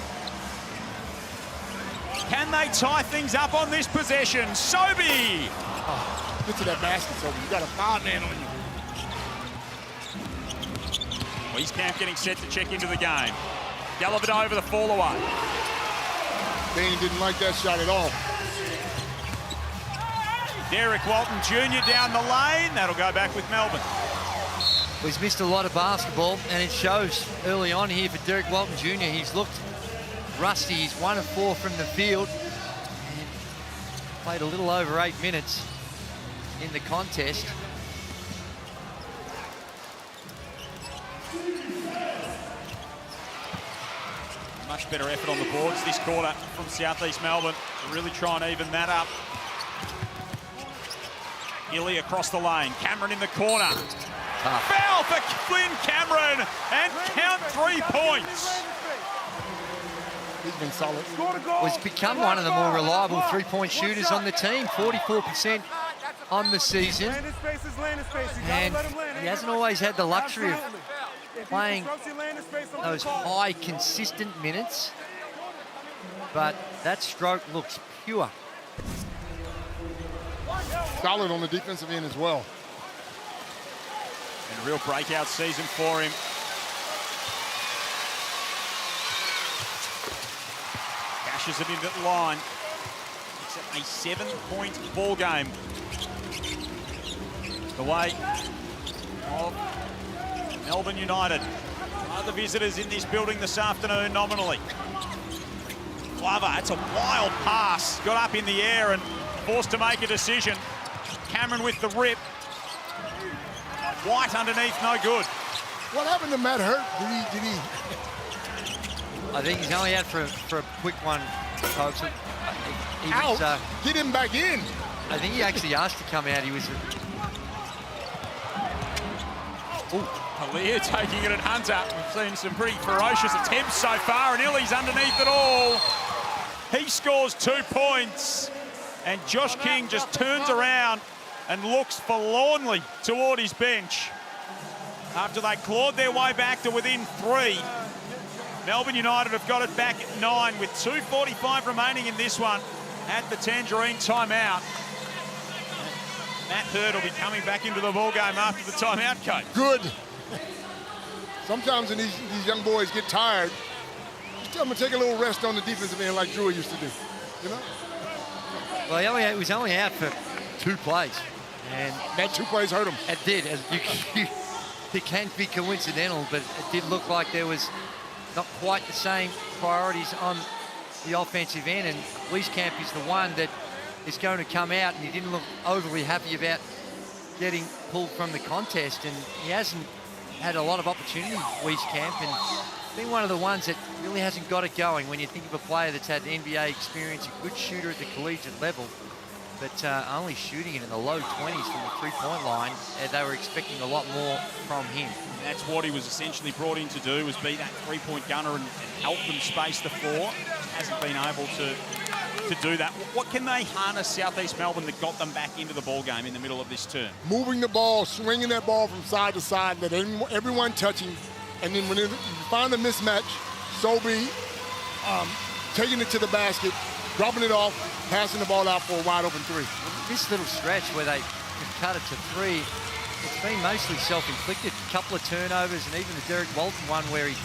S10: Can they tie things up on this possession? Sobey.
S5: Oh, get to that basket, Sobey. You got a 5-man on you.
S10: Wieskamp getting set to check into the game. Galloped over the fall away.
S5: Dane didn't like that shot at all.
S10: Derek Walton Jr. down the lane. That'll go back with Melbourne.
S6: He's missed a lot of basketball, and it shows early on here for Derek Walton Jr. He's looked rusty. He's 1 of 4 from the field. And played a little over 8 minutes in the contest.
S10: Much better effort on the boards this quarter from Southeast Melbourne. Really trying to even that up. Illy across the lane. Cameron in the corner. Foul for Flynn Cameron and count 3 points.
S5: He's been solid.
S6: Has become one of the more reliable three-point shooters on the team. 44% on the season. And he hasn't always had the luxury of playing those high, consistent minutes. But that stroke looks pure.
S5: Solid on the defensive end as well.
S10: And a real breakout season for him. Cashes it into the line. It's a 7-point ball game. The way of Melbourne United. Other visitors in this building this afternoon nominally. Glover, it's a wild pass. Got up in the air and forced to make a decision. Cameron with the rip. White underneath, no good.
S5: What happened to Matt Hurt? Did he?
S6: I think he's only out for a quick one, folks. He
S5: out?
S6: was,
S5: Get him back in.
S6: I think he actually asked to come out. He was...
S10: Halir taking it at Hunter. We've seen some pretty ferocious attempts so far, and Illy's underneath it all. He scores 2 points, and Josh King just turns around and looks forlornly toward his bench. After they clawed their way back to within 3, Melbourne United have got it back at 9 with 2:45 remaining in this one at the Tangerine timeout. Matt Hurd will be coming back into the ballgame after the timeout, coach.
S5: Good. Sometimes when these young boys get tired, just tell them to take a little rest on the defensive end like Drew used to do, you know?
S6: Well, he was only out for 2 plays. And
S5: that 2 plays hurt him.
S6: It did. It can be coincidental, but it did look like there was not quite the same priorities on the offensive end, and Wieskamp is the one that is going to come out, and he didn't look overly happy about getting pulled from the contest, and he hasn't had a lot of opportunity, Wieskamp, and been one of the ones that really hasn't got it going when you think of a player that's had NBA experience, a good shooter at the collegiate level, but only shooting it in the low 20s from the three-point line. They were expecting a lot more from him.
S10: And that's what he was essentially brought in to do, was be that three-point gunner and help them space the floor. Hasn't been able to do that. What can they harness Southeast Melbourne that got them back into the ball game in the middle of this term?
S5: Moving the ball, swinging that ball from side to side, let everyone touching, and then when you find a mismatch, Sobey taking it to the basket, dropping it off, passing the ball out for a wide open three.
S6: This little stretch where they cut it to three, it's been mostly self-inflicted. A couple of turnovers, and even the Derek Walton one where he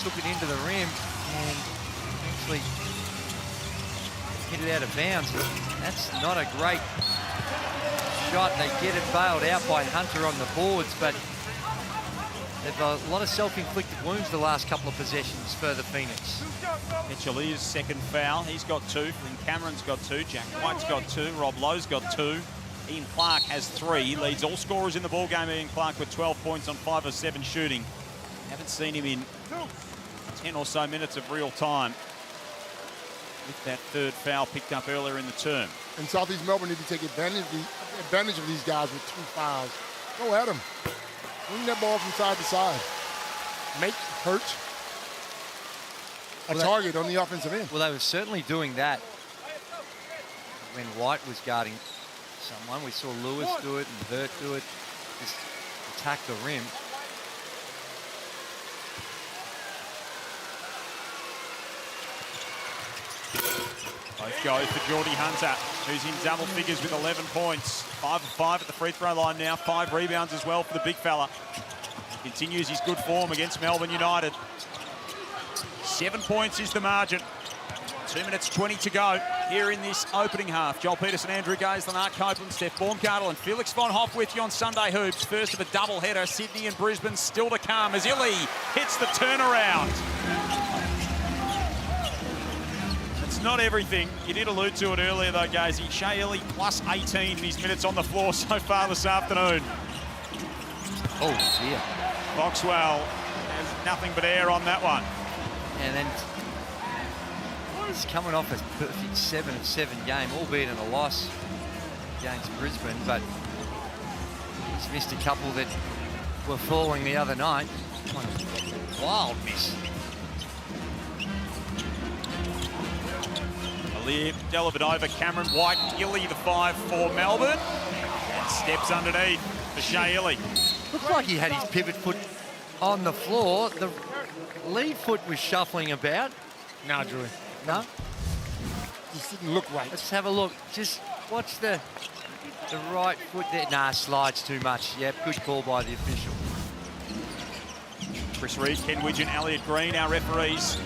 S6: took it into the rim and actually hit it out of bounds. That's not a great shot. They get it bailed out by Hunter on the boards, but they've got a lot of self-inflicted wounds the last couple of possessions for the Phoenix.
S10: Mitchell second foul. He's got 2. Flynn Cameron's got 2. Jack White's got 2. Rob Lowe's got 2. Ian Clark has 3. He leads all scorers in the ball game. Ian Clark with 12 points on 5 of 7 shooting. Haven't seen him in 10 or so minutes of real time, with that third foul picked up earlier in the term.
S5: And Southeast Melbourne need to take advantage of these guys with 2 fouls. Go at them. Bring that ball from side to side. Make hurt a target on the offensive end.
S6: Well, they were certainly doing that when White was guarding someone. We saw Lewis do it and Hurt do it. Just attack the rim.
S10: Both go for Jordy Hunter, who's in double figures with 11 points. 5 of 5 at the free throw line now. 5 rebounds as well for the big fella. He continues his good form against Melbourne United. 7 points is the margin. 2 minutes 20 to go here in this opening half. Joel Peterson, Andrew Gaze, Lennart Copeland, Steph Baumgartel and Felix von Hoff with you on Sunday Hoops. First of a doubleheader, Sydney and Brisbane still to come as Illy hits the turnaround. It's not everything. You did allude to it earlier though, Gaze. Shea Illy plus 18 in his minutes on the floor so far this afternoon.
S6: Oh dear.
S10: Boxwell has nothing but air on that one.
S6: And then he's coming off a perfect 7 of 7 game, albeit in a loss against Brisbane, but he's missed a couple that were falling the other night. What a wild miss.
S10: Aliir, Delavedova, Cameron, White, Illy the 5 for Melbourne. And steps underneath for Shea Illy.
S6: Looked like he had his pivot foot on the floor. The lead foot was shuffling about.
S5: Nah, Drew.
S6: No?
S5: Just didn't look right.
S6: Let's have a look. Just watch the right foot there. Nah, slides too much. Yep, good call by the official.
S10: Chris Reed, Ken Widgeon, Elliot Green, our referees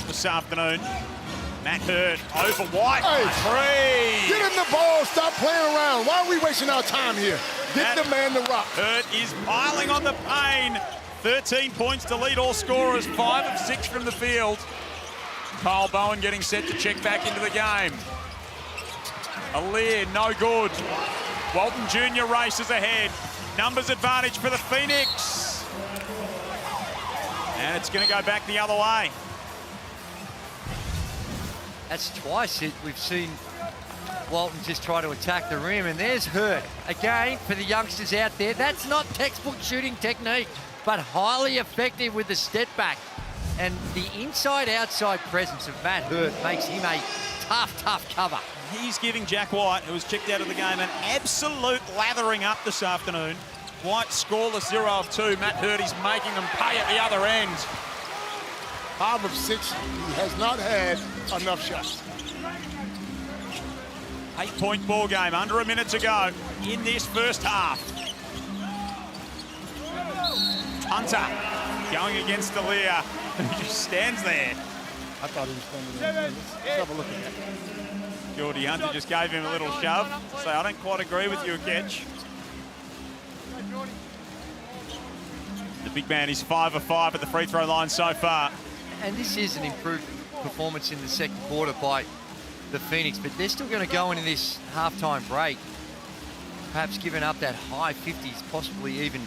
S10: this afternoon. Matt Hurt over White.
S5: Hey, 3. Get him the ball. Stop playing around. Why are we wasting our time here? Get the man the rock.
S10: Hurt is piling on the pain. 13 points to lead all scorers. 5 of 6 from the field. Kyle Bowen getting set to check back into the game. Aliir, no good. Walton Jr races ahead. Numbers advantage for the Phoenix. And it's going to go back the other way.
S6: That's twice we've seen Walton just try to attack the rim, and there's Hurt. Again, for the youngsters out there, that's not textbook shooting technique, but highly effective with the step back. And the inside-outside presence of Matt Hurt makes him a tough cover.
S10: He's giving Jack White, who was checked out of the game, an absolute lathering up this afternoon. White scoreless 0 of 2. Matt Hurt is making them pay at the other end.
S5: 5 of 6. He has not had enough shots.
S10: 8-point ball game, under a minute to go in this first half. Hunter going against Aliir. He just stands there.
S5: I thought he was standing there. Let's have a look at that.
S10: Jordy Hunter just gave him a little shove. So I don't quite agree with you, Ketch. The big man is 5 of 5 at the free throw line so far.
S6: And this is an improved performance in the second quarter by the Phoenix, but they're still going to go into this halftime break, perhaps giving up that high 50s, possibly even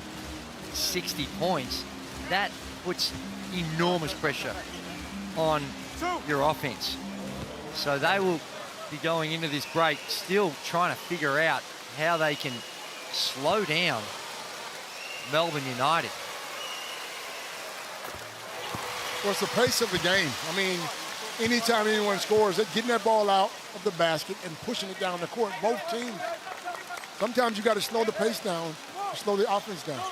S6: 60 points, that puts enormous pressure on your offense. So they will be going into this break still trying to figure out how they can slow down Melbourne United.
S5: Well, it's the pace of the game. I mean, anytime anyone scores, they're getting that ball out of the basket and pushing it down the court, both teams. Sometimes you got to slow the pace down, slow the offense down.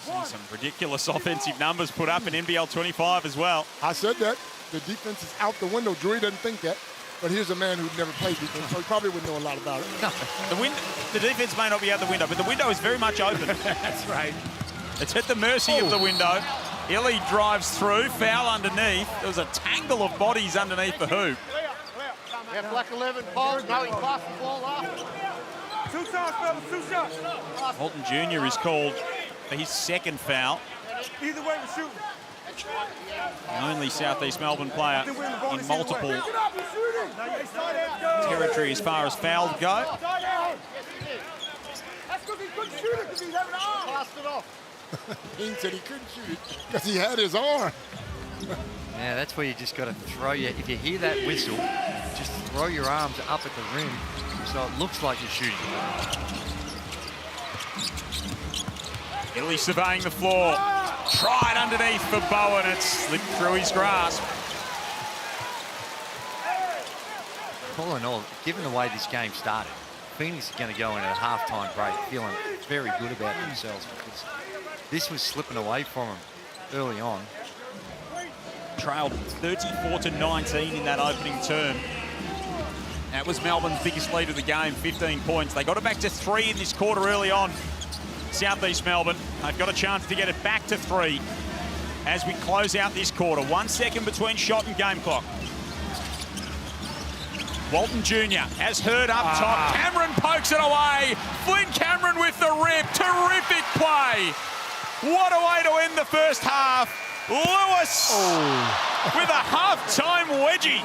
S10: See some ridiculous offensive numbers put up in NBL 25 as well.
S5: I said that. The defense is out the window. Jordy doesn't think that. But here's a man who'd never played defense, so he probably wouldn't know a lot about it.
S10: No, the defense may not be out the window, but the window is very much open.
S5: That's right.
S10: It's at the mercy of the window. Illy drives through, foul underneath. There was a tangle of bodies underneath the hoop.
S12: Yeah, Black 11, pause. Now he passes the ball off. 2 shots, fellas, 2 shots.
S10: Walton Jr. is called for his second foul.
S12: Either way, we're shooting.
S10: The only Southeast Melbourne player in multiple territory as far as fouls go.
S12: That's because he couldn't shoot it because he had an arm. Passed it off.
S5: He said he couldn't shoot it because he had his arm.
S6: Yeah, that's where you just got to throw your, if you hear that whistle, just throw your arms up at the rim so it looks like you're shooting.
S10: Illy surveying the floor. Tried underneath for Bowen. It slipped through his grasp.
S6: All in all, given the way this game started, Phoenix is going to go into a halftime break feeling very good about themselves because this was slipping away from them early on.
S10: Trailed 34-19 in that opening term. That was Melbourne's biggest lead of the game, 15 points. They got it back to 3 in this quarter early on. Southeast Melbourne, they've got a chance to get it back to 3 as we close out this quarter. 1 second between shot and game clock. Walton Jr. has heard up top. Cameron pokes it away. Flynn Cameron with the rip. Terrific play. What a way to end the first half. Lewis with a half-time wedgie.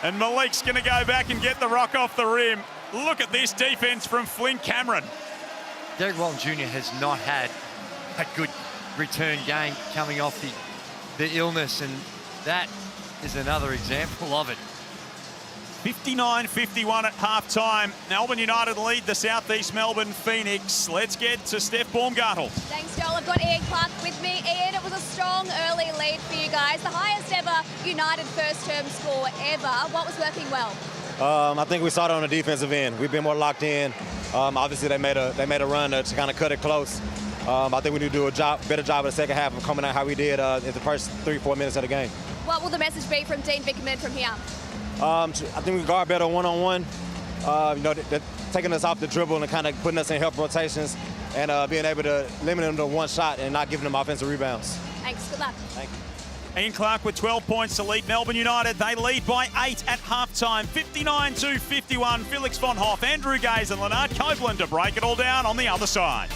S10: And Malik's going to go back and get the rock off the rim. Look at this defense from Flynn Cameron.
S6: Derek Walton Jr. has not had a good return game coming off the illness, and that is another example of it.
S10: 59-51 at halftime. Melbourne United lead the Southeast Melbourne Phoenix. Let's get to Steph Baumgartel.
S7: Thanks, Joel. I've got Ian Clark with me. Ian, it was a strong early lead for you guys. The highest ever United first-term score ever. What was working well?
S13: I think we started on the defensive end. We've been more locked in. Obviously, they made a run to kind of cut it close. I think we need to do a better job in the second half of coming out how we did in the first 3-4 minutes of the game.
S7: What will the message be from Dean Vickerman from here?
S13: I think we guard better one-on-one. They're taking us off the dribble and kind of putting us in help rotations and being able to limit them to one shot and not giving them offensive rebounds.
S7: Thanks. Good luck.
S13: Thank you.
S10: Ian Clark with 12 points to lead Melbourne United. They lead by 8 at halftime, 59-51. Felix von Hoff, Andrew Gaze and Leonard Copeland to break it all down on the other side.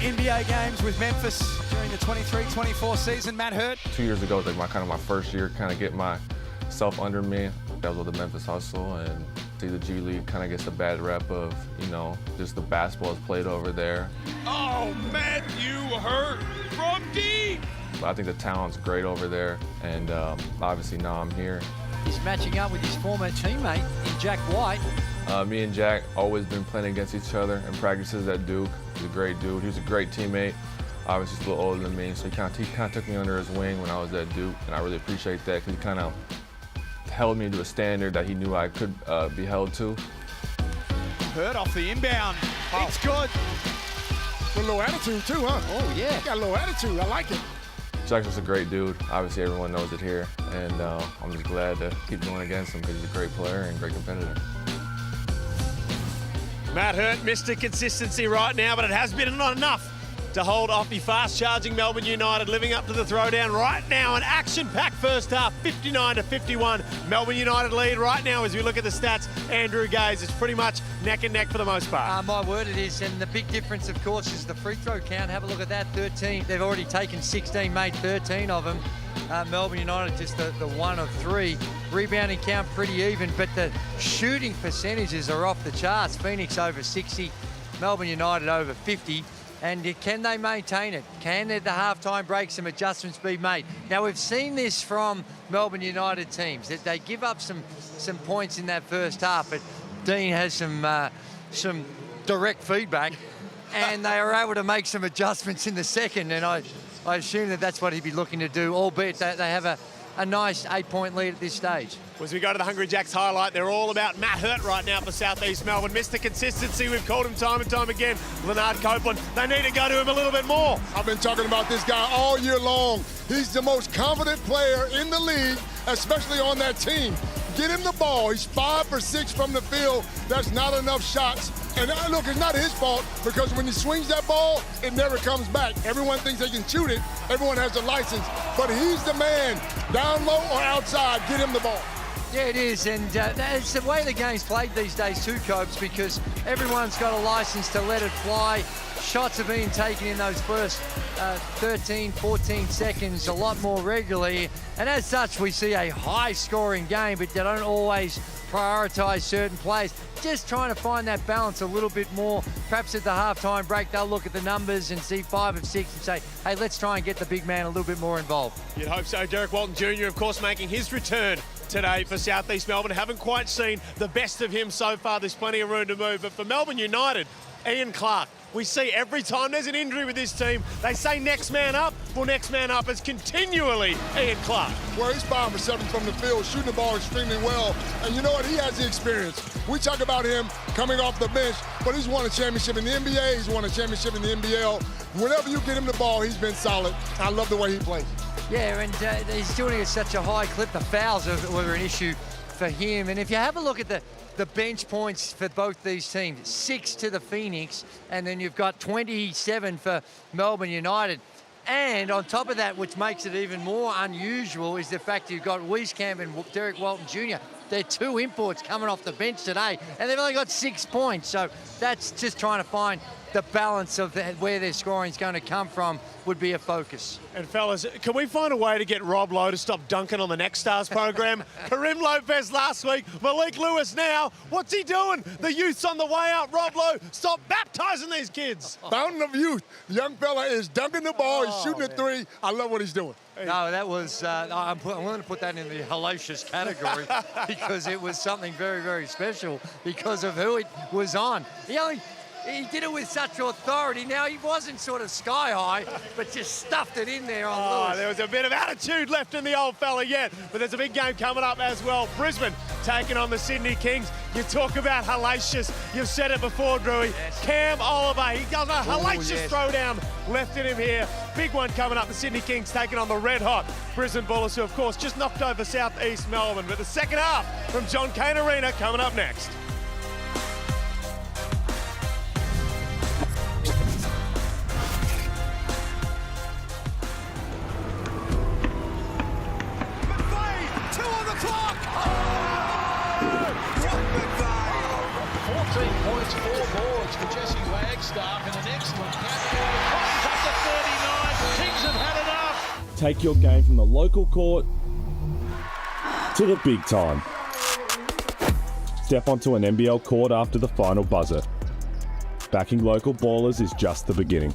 S10: NBA games with Memphis during the 23-24 season. Matt Hurt.
S11: 2 years ago was like my first year, kind of get myself under me. That was with the Memphis Hustle, and see the G League kind of gets a bad rep of, you know, just the basketball is played over there.
S4: Oh, Matthew Hurt from deep.
S11: But I think the talent's great over there, and obviously now I'm here.
S6: He's matching up with his former teammate in Jack White.
S11: Me and Jack always been playing against each other in practices at Duke. He's a great dude. He was a great teammate. Obviously, he's a little older than me, so he kind of took me under his wing when I was at Duke, and I really appreciate that because he kind of held me to a standard that he knew I could be held to.
S10: Hurt off the inbound. It's good.
S5: With a little attitude too, huh?
S6: Oh, yeah.
S5: Got a little attitude. I like it.
S11: Jack's just a great dude. Obviously, everyone knows it here, and I'm just glad to keep going against him because he's a great player and great competitor.
S4: Matt Hurt, Mr. Consistency right now, but it has been not enough to hold off the fast-charging Melbourne United, living up to the throwdown right now. An action-packed first half, 59-51. Melbourne United lead right now as we look at the stats. Andrew Gaze, it's pretty much neck and neck for the most part.
S6: My word it is, and the big difference, of course, is the free throw count. Have a look at that, 13. They've already taken 16, made 13 of them. Melbourne United just the one of three. Rebounding count pretty even, but the shooting percentages are off the charts. Phoenix over 60, Melbourne United over 50. And can they maintain it? Can at the halftime break some adjustments be made? Now, we've seen this from Melbourne United teams, that they give up some points in that first half, but Dean has some direct feedback, and they are able to make some adjustments in the second, and I assume that that's what he'd be looking to do, albeit that they have a nice 8-point lead at this stage.
S4: As we go to the Hungry Jacks highlight, they're all about Matt Hurt right now for South East Melbourne. Mr. Consistency, we've called him time and time again. Leonard Copeland, they need to go to him a little bit more.
S5: I've been talking about this guy all year long. He's the most confident player in the league, especially on that team. Get him the ball. He's 5 for 6 from the field. That's not enough shots. And look, it's not his fault because when he swings that ball, it never comes back. Everyone thinks they can shoot it. Everyone has a license. But he's the man. Down low or outside, get him the ball.
S6: Yeah, it is, and it's the way the game's played these days too, Copes, because everyone's got a license to let it fly. Shots are being taken in those first 13, 14 seconds a lot more regularly, and as such, we see a high-scoring game, but they don't always prioritise certain plays. Just trying to find that balance a little bit more. Perhaps at the halftime break, they'll look at the numbers and see 5 of 6 and say, hey, let's try and get the big man a little bit more involved.
S4: You'd hope so. Derek Walton Jr., of course, making his return today for South East Melbourne. Haven't quite seen the best of him so far. There's plenty of room to move. But for Melbourne United, Ian Clark, we see every time there's an injury with this team, they say next man up. Well, next man up is continually Ian Clark.
S5: Well, he's 5 for 7 from the field, shooting the ball extremely well. And you know what? He has the experience. We talk about him coming off the bench, but he's won a championship in the NBA. He's won a championship in the NBL. Whenever you get him the ball, he's been solid. I love the way he plays.
S6: Yeah, and he's doing it at such a high clip. The fouls were an issue for him. And if you have a look at the bench points for both these teams, 6 to the Phoenix, and then you've got 27 for Melbourne United. And on top of that, which makes it even more unusual, is the fact you've got Wieskamp and Derek Walton Jr. They're 2 imports coming off the bench today, and they've only got 6 points. So that's just trying to find the balance of where their scoring is going to come from would be a focus.
S4: And fellas, can we find a way to get Rob Lowe to stop dunking on the Next Stars program? Karim Lopez last week, Malik Lewis now. What's he doing? The youth's on the way out. Rob Lowe, stop baptizing these kids.
S5: Fountain of youth. The young fella is dunking the ball. He's shooting a 3. I love what he's doing.
S6: No, that was, I'm willing to put that in the hellacious category because it was something very, very special because of who it was on. He did it with such authority. Now, he wasn't sort of sky high, but just stuffed it in there on Lewis.
S4: There was a bit of attitude left in the old fella yet, but there's a big game coming up as well. Brisbane taking on the Sydney Kings. You talk about hellacious. You've said it before, Drewy. Yes. Cam Oliver, he does a hellacious throwdown left in him here. Big one coming up. The Sydney Kings taking on the red-hot Brisbane Bullets, who, of course, just knocked over South East Melbourne. But the second half from John Cain Arena coming up next.
S14: Points, 4 boards for Jesse Wagstaff and an excellent catch. Take your game from the local court to the big time. Step onto an NBL court after the final buzzer. Backing local ballers is just the beginning.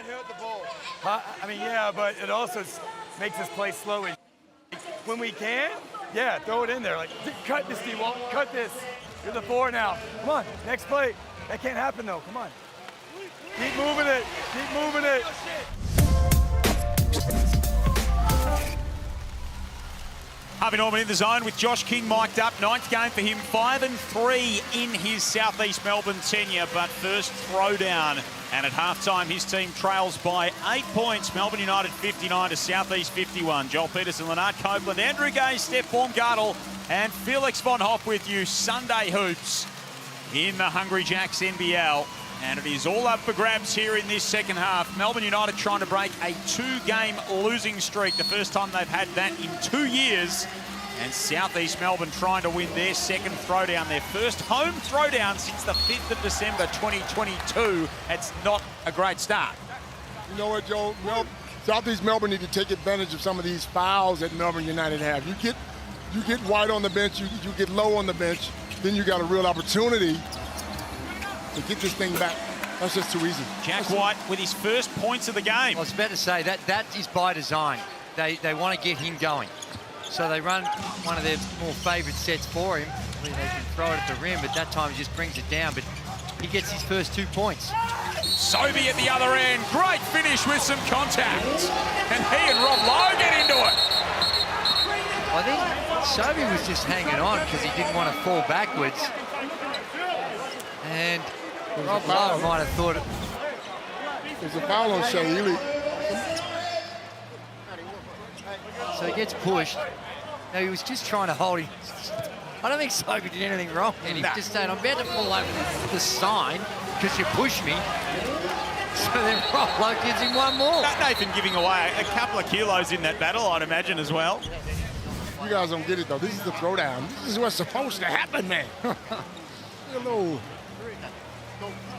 S9: Hurt the ball. I mean, yeah, but it also makes us play slow. When we can, yeah, throw it in there. Like, cut this, D-Walton, cut this. You're the 4 now. Come on, next play. That can't happen, though. Come on. Keep moving it. Keep moving it.
S10: Harvey Norman in the zone with Josh King mic'd up. 9th game for him, 5-3 in his Southeast Melbourne tenure, but first throwdown. And at halftime, his team trails by 8 points. Melbourne United 59 to Southeast 51. Joel Peterson, Leonard Copeland, Andrew Gay, Steph Baumgartel, and Felix von Hoff with you. Sunday hoops in the Hungry Jacks NBL. And it is all up for grabs here in this second half. Melbourne United trying to break a 2-game losing streak. The first time they've had that in 2 years. And Southeast Melbourne trying to win their second throwdown, their first home throwdown since the 5th of December 2022. It's not a great start.
S5: You know what, Joe? Southeast Melbourne need to take advantage of some of these fouls that Melbourne United have. You get White on the bench, you get Lowe on the bench, then you got a real opportunity to get this thing back. That's just too easy.
S10: Jack White with his first points of the game.
S6: I was about to say that is by design. They want to get him going. So they run one of their more favoured sets for him. They can throw it at the rim, but that time he just brings it down. But he gets his first 2 points.
S10: Sobey at the other end. Great finish with some contact. And he and Rob Lowe get into it.
S6: I think Sobey was just hanging on because he didn't want to fall backwards. And Rob Lowe might have thought it.
S5: There's a foul on Shea Ely.
S6: So he gets pushed. Now he was just trying to hold him. I don't think Sobey did anything wrong. And he's just saying, I'm about to fall over the sign because you pushed me. So then Rob Lowe gives him one more.
S10: Nathan giving away a couple of kilos in that battle, I'd imagine, as well.
S5: You guys don't get it, though. This is the throwdown. This is what's supposed to happen, man. A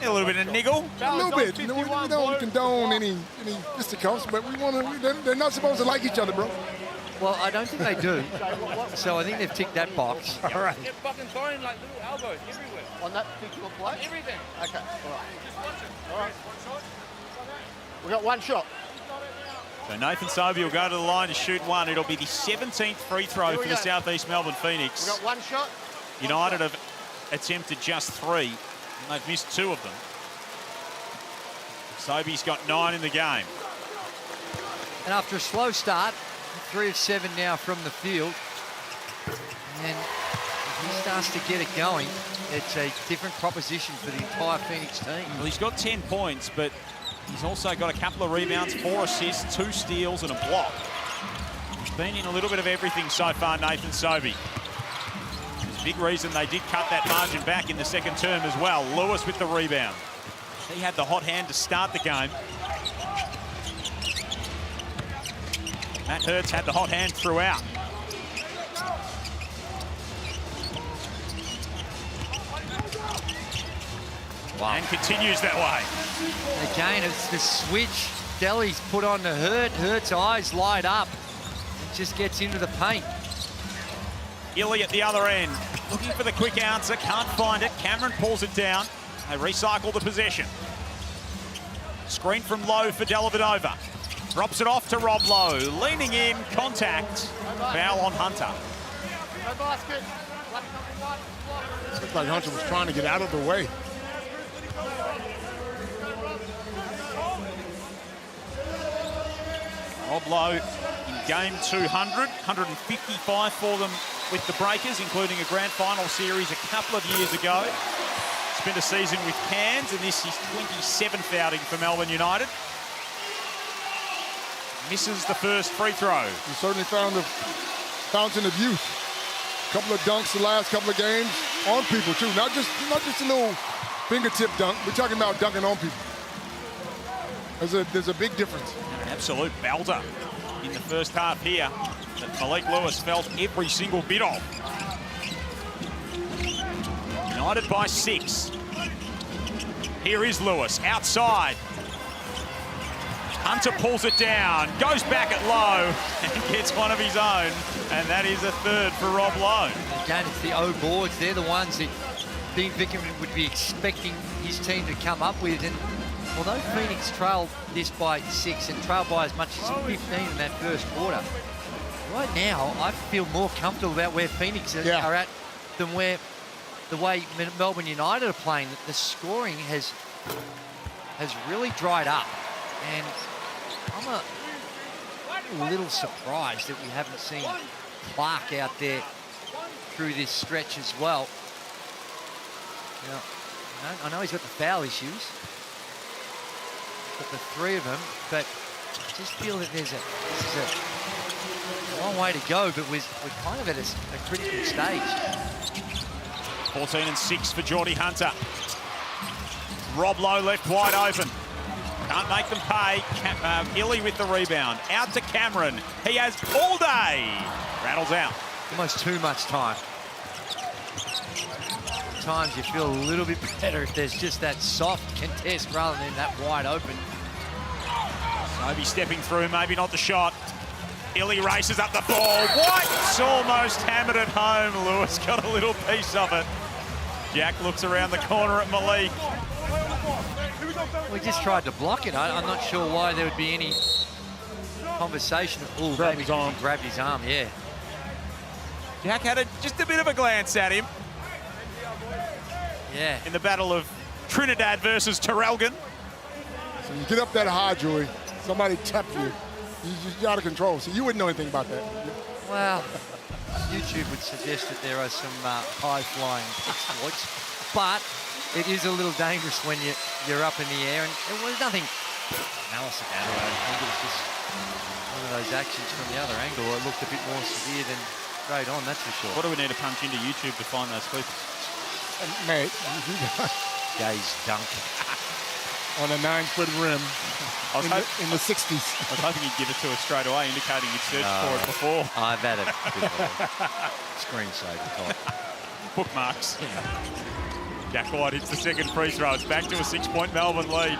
S5: little
S10: bit of niggle.
S5: A little bit. We don't condone any fisticuffs, but they're not supposed to like each other, bro.
S6: Well, I don't think they do. So I think they've ticked that box.
S5: All right.
S15: They're fucking throwing like little elbows everywhere.
S12: On that particular play?
S15: Everything.
S12: Okay, all right. All right. We got one shot.
S10: So Nathan Sobey will go to the line to shoot one. It'll be the 17th free throw for the South East Melbourne Phoenix.
S12: We got one shot.
S10: United have attempted just 3, and they've missed 2 of them. Sobey's got 9 in the game.
S6: And after a slow start, 3 of 7 now from the field. And if he starts to get it going, it's a different proposition for the entire Phoenix team.
S10: Well, he's got 10 points, but he's also got a couple of rebounds, 4 assists, 2 steals and a block. He's been in a little bit of everything so far, Nathan Sobey. It's a big reason they did cut that margin back in the second term as well. Lewis with the rebound. He had the hot hand to start the game. Matt Hurts had the hot hand throughout. Wow. And continues that way.
S6: Again, it's the switch Deli's put on to Hurt. Hurt's eyes light up. It just gets into the paint.
S10: Illy at the other end, looking for the quick answer, can't find it. Cameron pulls it down. They recycle the possession. Screen from Lowe for Dellavedova. Drops it off to Rob Lowe. Leaning in, contact. Foul on Hunter.
S12: No basket.
S5: Looked like Hunter was trying to get out of the way.
S10: Rob Lowe in game 200, 155 for them with the Breakers, including a grand final series a couple of years ago. Spent a season with Cairns, and this is 27th outing for Melbourne United. Misses the first free throw.
S5: He certainly found the fountain of youth. A couple of dunks the last couple of games on people too. Not just a little fingertip dunk. We're talking about dunking on people. There's a big difference.
S10: An absolute belter in the first half here that Malik Lewis felt every single bit of. United by 6. Here is Lewis outside. Hunter pulls it down, goes back at Lowe and gets one of his own, and that is a third for Rob Lowe.
S6: Again, it's the O boards. They're the ones that Dean Vickerman would be expecting his team to come up with. And although Phoenix trailed this by 6 and trailed by as much as 15 in that first quarter, right now I feel more comfortable about where Phoenix are at than where the way Melbourne United are playing. The scoring has really dried up, and I'm a little surprised that we haven't seen Clark out there through this stretch as well. You know, I know he's got the foul issues, got the 3 of them, but I just feel that this is a long way to go, but we're kind of at a critical stage.
S10: 14 and 6 for Jordy Hunter. Rob Lowe left wide open. Can't make them pay. Illy with the rebound. Out to Cameron. He has all day. Rattles out.
S6: Almost too much time. Sometimes you feel a little bit better if there's just that soft contest rather than that wide open.
S10: Sobey stepping through, maybe not the shot. Illy races up the ball. White's almost hammered it home. Lewis got a little piece of it. Jack looks around the corner at Malik.
S6: We just tried to block it. I'm not sure why there would be any conversation of,
S5: grab his arm.
S6: Grabbed his arm, yeah.
S10: Jack had just a bit of a glance at him.
S6: Yeah.
S10: In the battle of Trinidad versus Terrelgan.
S5: So you get up that high, Joey, somebody tapped you. You're out of control, so you wouldn't know anything about that.
S6: Well, YouTube would suggest that there are some high-flying exploits, but it is a little dangerous when you're up in the air, and there was nothing malice about it. I think it was just one of those actions from the other angle. It looked a bit more severe than straight on, that's for sure.
S10: What do we need to punch into YouTube to find those clips?
S12: Mate,
S6: Gaze dunk.
S12: On a 9-foot rim in the 60s.
S10: I was hoping you'd give it to us straight away, indicating you'd searched for it before.
S6: I've had a bit of a screensaver type.
S10: Bookmarks. Jack White hits the second free throw. It's back to a 6-point Melbourne lead.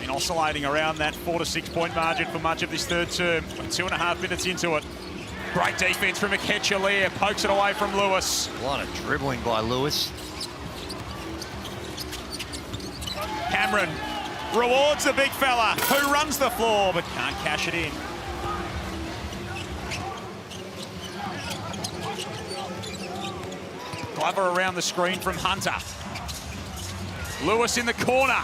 S10: Been oscillating around that 4 to 6 point margin for much of this third term. 2.5 minutes into it. Great defense from Mikechilia. Pokes it away from Lewis.
S6: A lot of dribbling by Lewis.
S10: Cameron rewards the big fella who runs the floor but can't cash it in. Glover around the screen from Hunter. Lewis in the corner.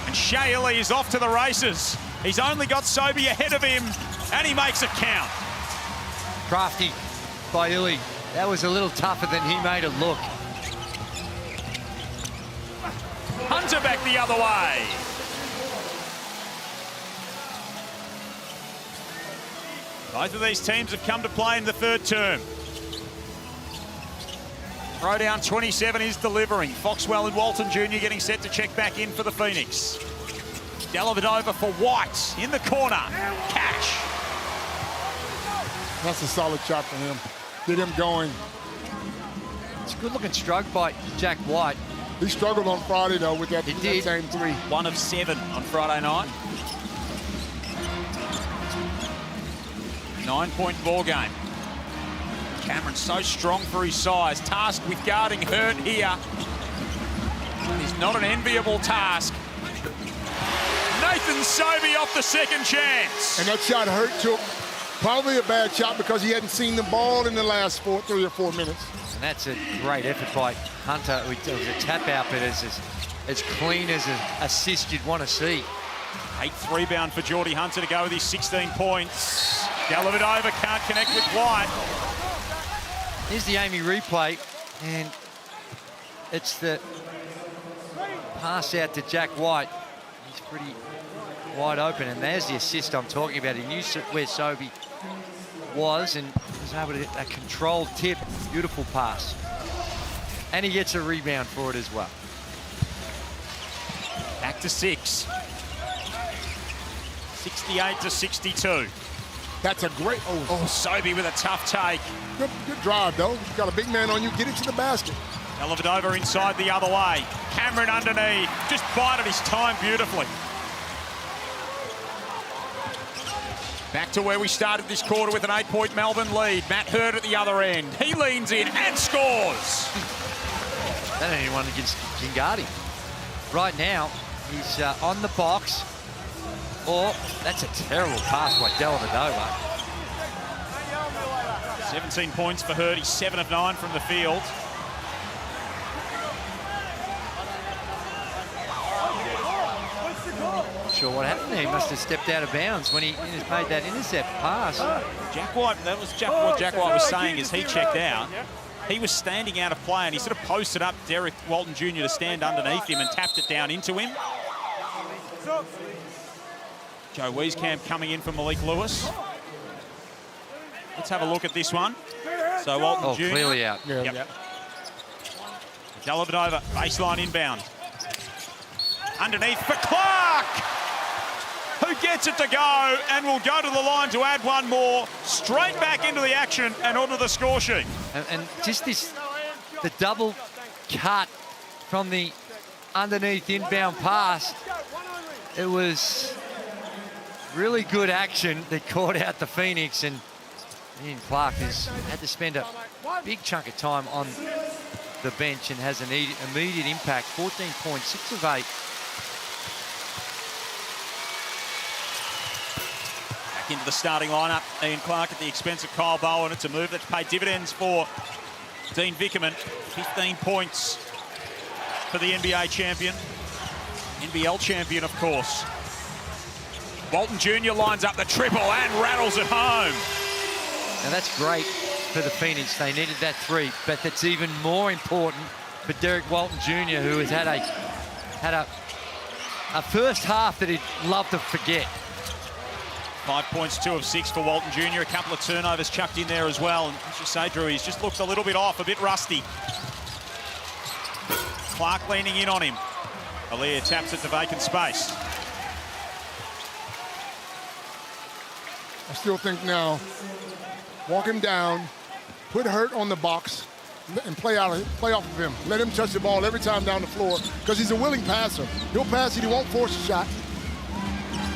S10: And Shaylee is off to the races. He's only got Sobey ahead of him, and he makes it count.
S6: Crafty by Illy. That was a little tougher than he made it look.
S10: Hunter back the other way. Both of these teams have come to play in the third term. Throwdown 27 is delivering. Foxwell and Walton Jr getting set to check back in for the Phoenix. Dellavedova for White in the corner. Cash.
S12: That's a solid shot for him. Get him going.
S6: It's a good-looking stroke by Jack White.
S12: He struggled on Friday, though, with that same three.
S10: 1 of 7 on Friday night. 9-point ball game. Cameron so strong for his size, tasked with guarding Hurt here. It's not an enviable task. Nathan Sobey off the second chance.
S12: And that shot Hurt took. Probably a bad shot because he hadn't seen the ball in the last 3 or 4 minutes.
S6: And that's a great effort by Hunter. It was a tap out, but as clean as an assist you'd want to see.
S10: 8th rebound for Jordy Hunter to go with his 16 points. Dellavedova can't connect with White.
S6: Here's the Amy replay, and it's the pass out to Jack White. He's pretty wide open, and there's the assist I'm talking about. He knew where Sobey was and was able to get a controlled tip. Beautiful pass. And he gets a rebound for it as well.
S10: Back to 6. 68 to 62.
S12: That's a great...
S10: Oh, Sobey with a tough take.
S12: Good drive, though. You've got a big man on you. Get it to the basket.
S10: Dellavedova inside the other way. Cameron underneath. Just bided his time beautifully. Back to where we started this quarter with an 8-point Melbourne lead. Matt Hurt at the other end. He leans in and scores.
S6: That ain't anyone against Gingardi. Right now, he's on the box. Or that's a terrible pass by Dellavedova.
S10: 17 points for Hurt. He's 7 of 9 from the field.
S6: Not sure what happened there. He must have stepped out of bounds when he made that intercept pass.
S10: Jack White, that was what Jack White was saying as he checked out. He was standing out of play and he sort of posted up Derek Walton Jr to stand underneath him and tapped it down into him. Joe Wieskamp coming in for Malik Lewis. Let's have a look at this one. So Walton Jr.
S6: Clearly out.
S10: Yep. Dellavedova, baseline inbound. Underneath for Clark, who gets it to go and will go to the line to add one more. Straight back into the action and onto the score sheet.
S6: And just the double cut from the underneath inbound pass. It was really good action that caught out the Phoenix, and Ian Clark has had to spend a big chunk of time on the bench and has an immediate impact. 14 points, 6 of 8.
S10: Back into the starting lineup. Ian Clark at the expense of Kyle Bowen. It's a move that's paid dividends for Dean Vickerman. 15 points for the NBA champion. NBL champion, of course. Walton Jr lines up the triple and rattles it home.
S6: Now that's great for the Phoenix. They needed that 3, but that's even more important for Derek Walton Jr., who has had a first half that he'd love to forget.
S10: 5 points, 2 of 6 for Walton Jr. A couple of turnovers chucked in there as well. And as you say, Drew, he's just looked a little bit off, a bit rusty. Clark leaning in on him. Aaliyah taps at the vacant space.
S5: I still think now, walk him down, put Hurt on the box, and play off of him. Let him touch the ball every time down the floor, because he's a willing passer. He'll pass it, he won't force a shot.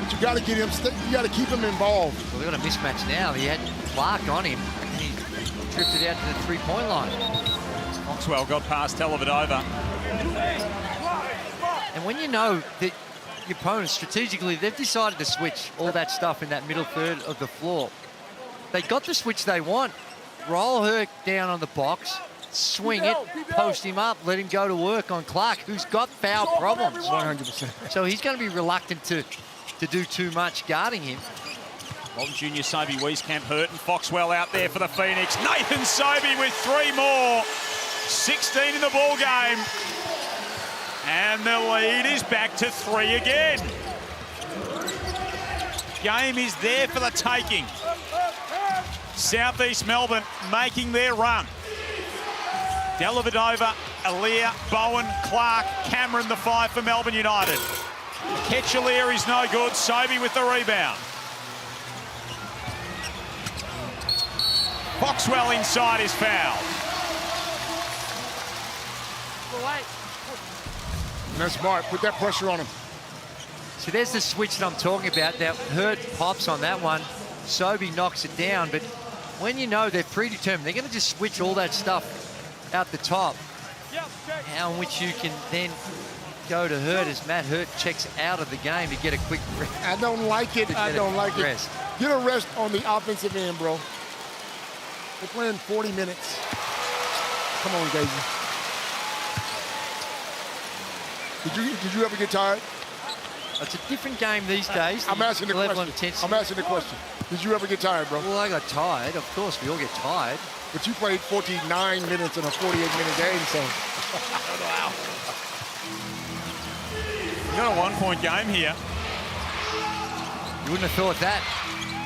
S5: But you got to get him, you got to keep him involved.
S6: Well, they've got a mismatch now. He had Clark on him, and he drifted out to the 3-point line.
S10: Foxwell got past Televidova.
S6: And when you know that your opponents, strategically, they've decided to switch all that stuff in that middle third of the floor. They got the switch they want. Roll her down on the box, swing it, post him up, let him go to work on Clark, who's got foul problems.
S5: 100%.
S6: So he's going to be reluctant to do too much guarding him.
S10: Walton Jr, Sobey, Wieskamp, Hurt, and Foxwell out there for the Phoenix. Nathan Sobey with 3 more. 16 in the ball game. And the lead is back to 3 again. Game is there for the taking. Southeast Melbourne making their run. Televidova, Aaliyah, Bowen, Clark, Cameron, the 5 for Melbourne United. Ketchalier is no good. Sobey with the rebound. Foxwell inside is fouled.
S5: And that's smart. Put that pressure on him.
S6: So there's the switch that I'm talking about. Now, Hurt pops on that one. Sobey knocks it down, but when you know they're predetermined, they're going to just switch all that stuff out the top. How in which you can then go to Hurt as Matt Hurt checks out of the game to get a quick rest.
S5: I don't like it. I don't like it. Get a rest on the offensive end, bro. They're playing 40 minutes. Come on, Daisy. Did you ever get tired?
S6: It's a different game these days.
S5: I'm asking the
S6: level
S5: question.
S6: of intensity.
S5: I'm asking the question. Did you ever get tired, bro?
S6: Well, I got tired. Of course, we all get tired.
S5: But you played 49 minutes in a 48-minute game, so.
S10: Wow. You got a 1-point game here.
S6: You wouldn't have thought that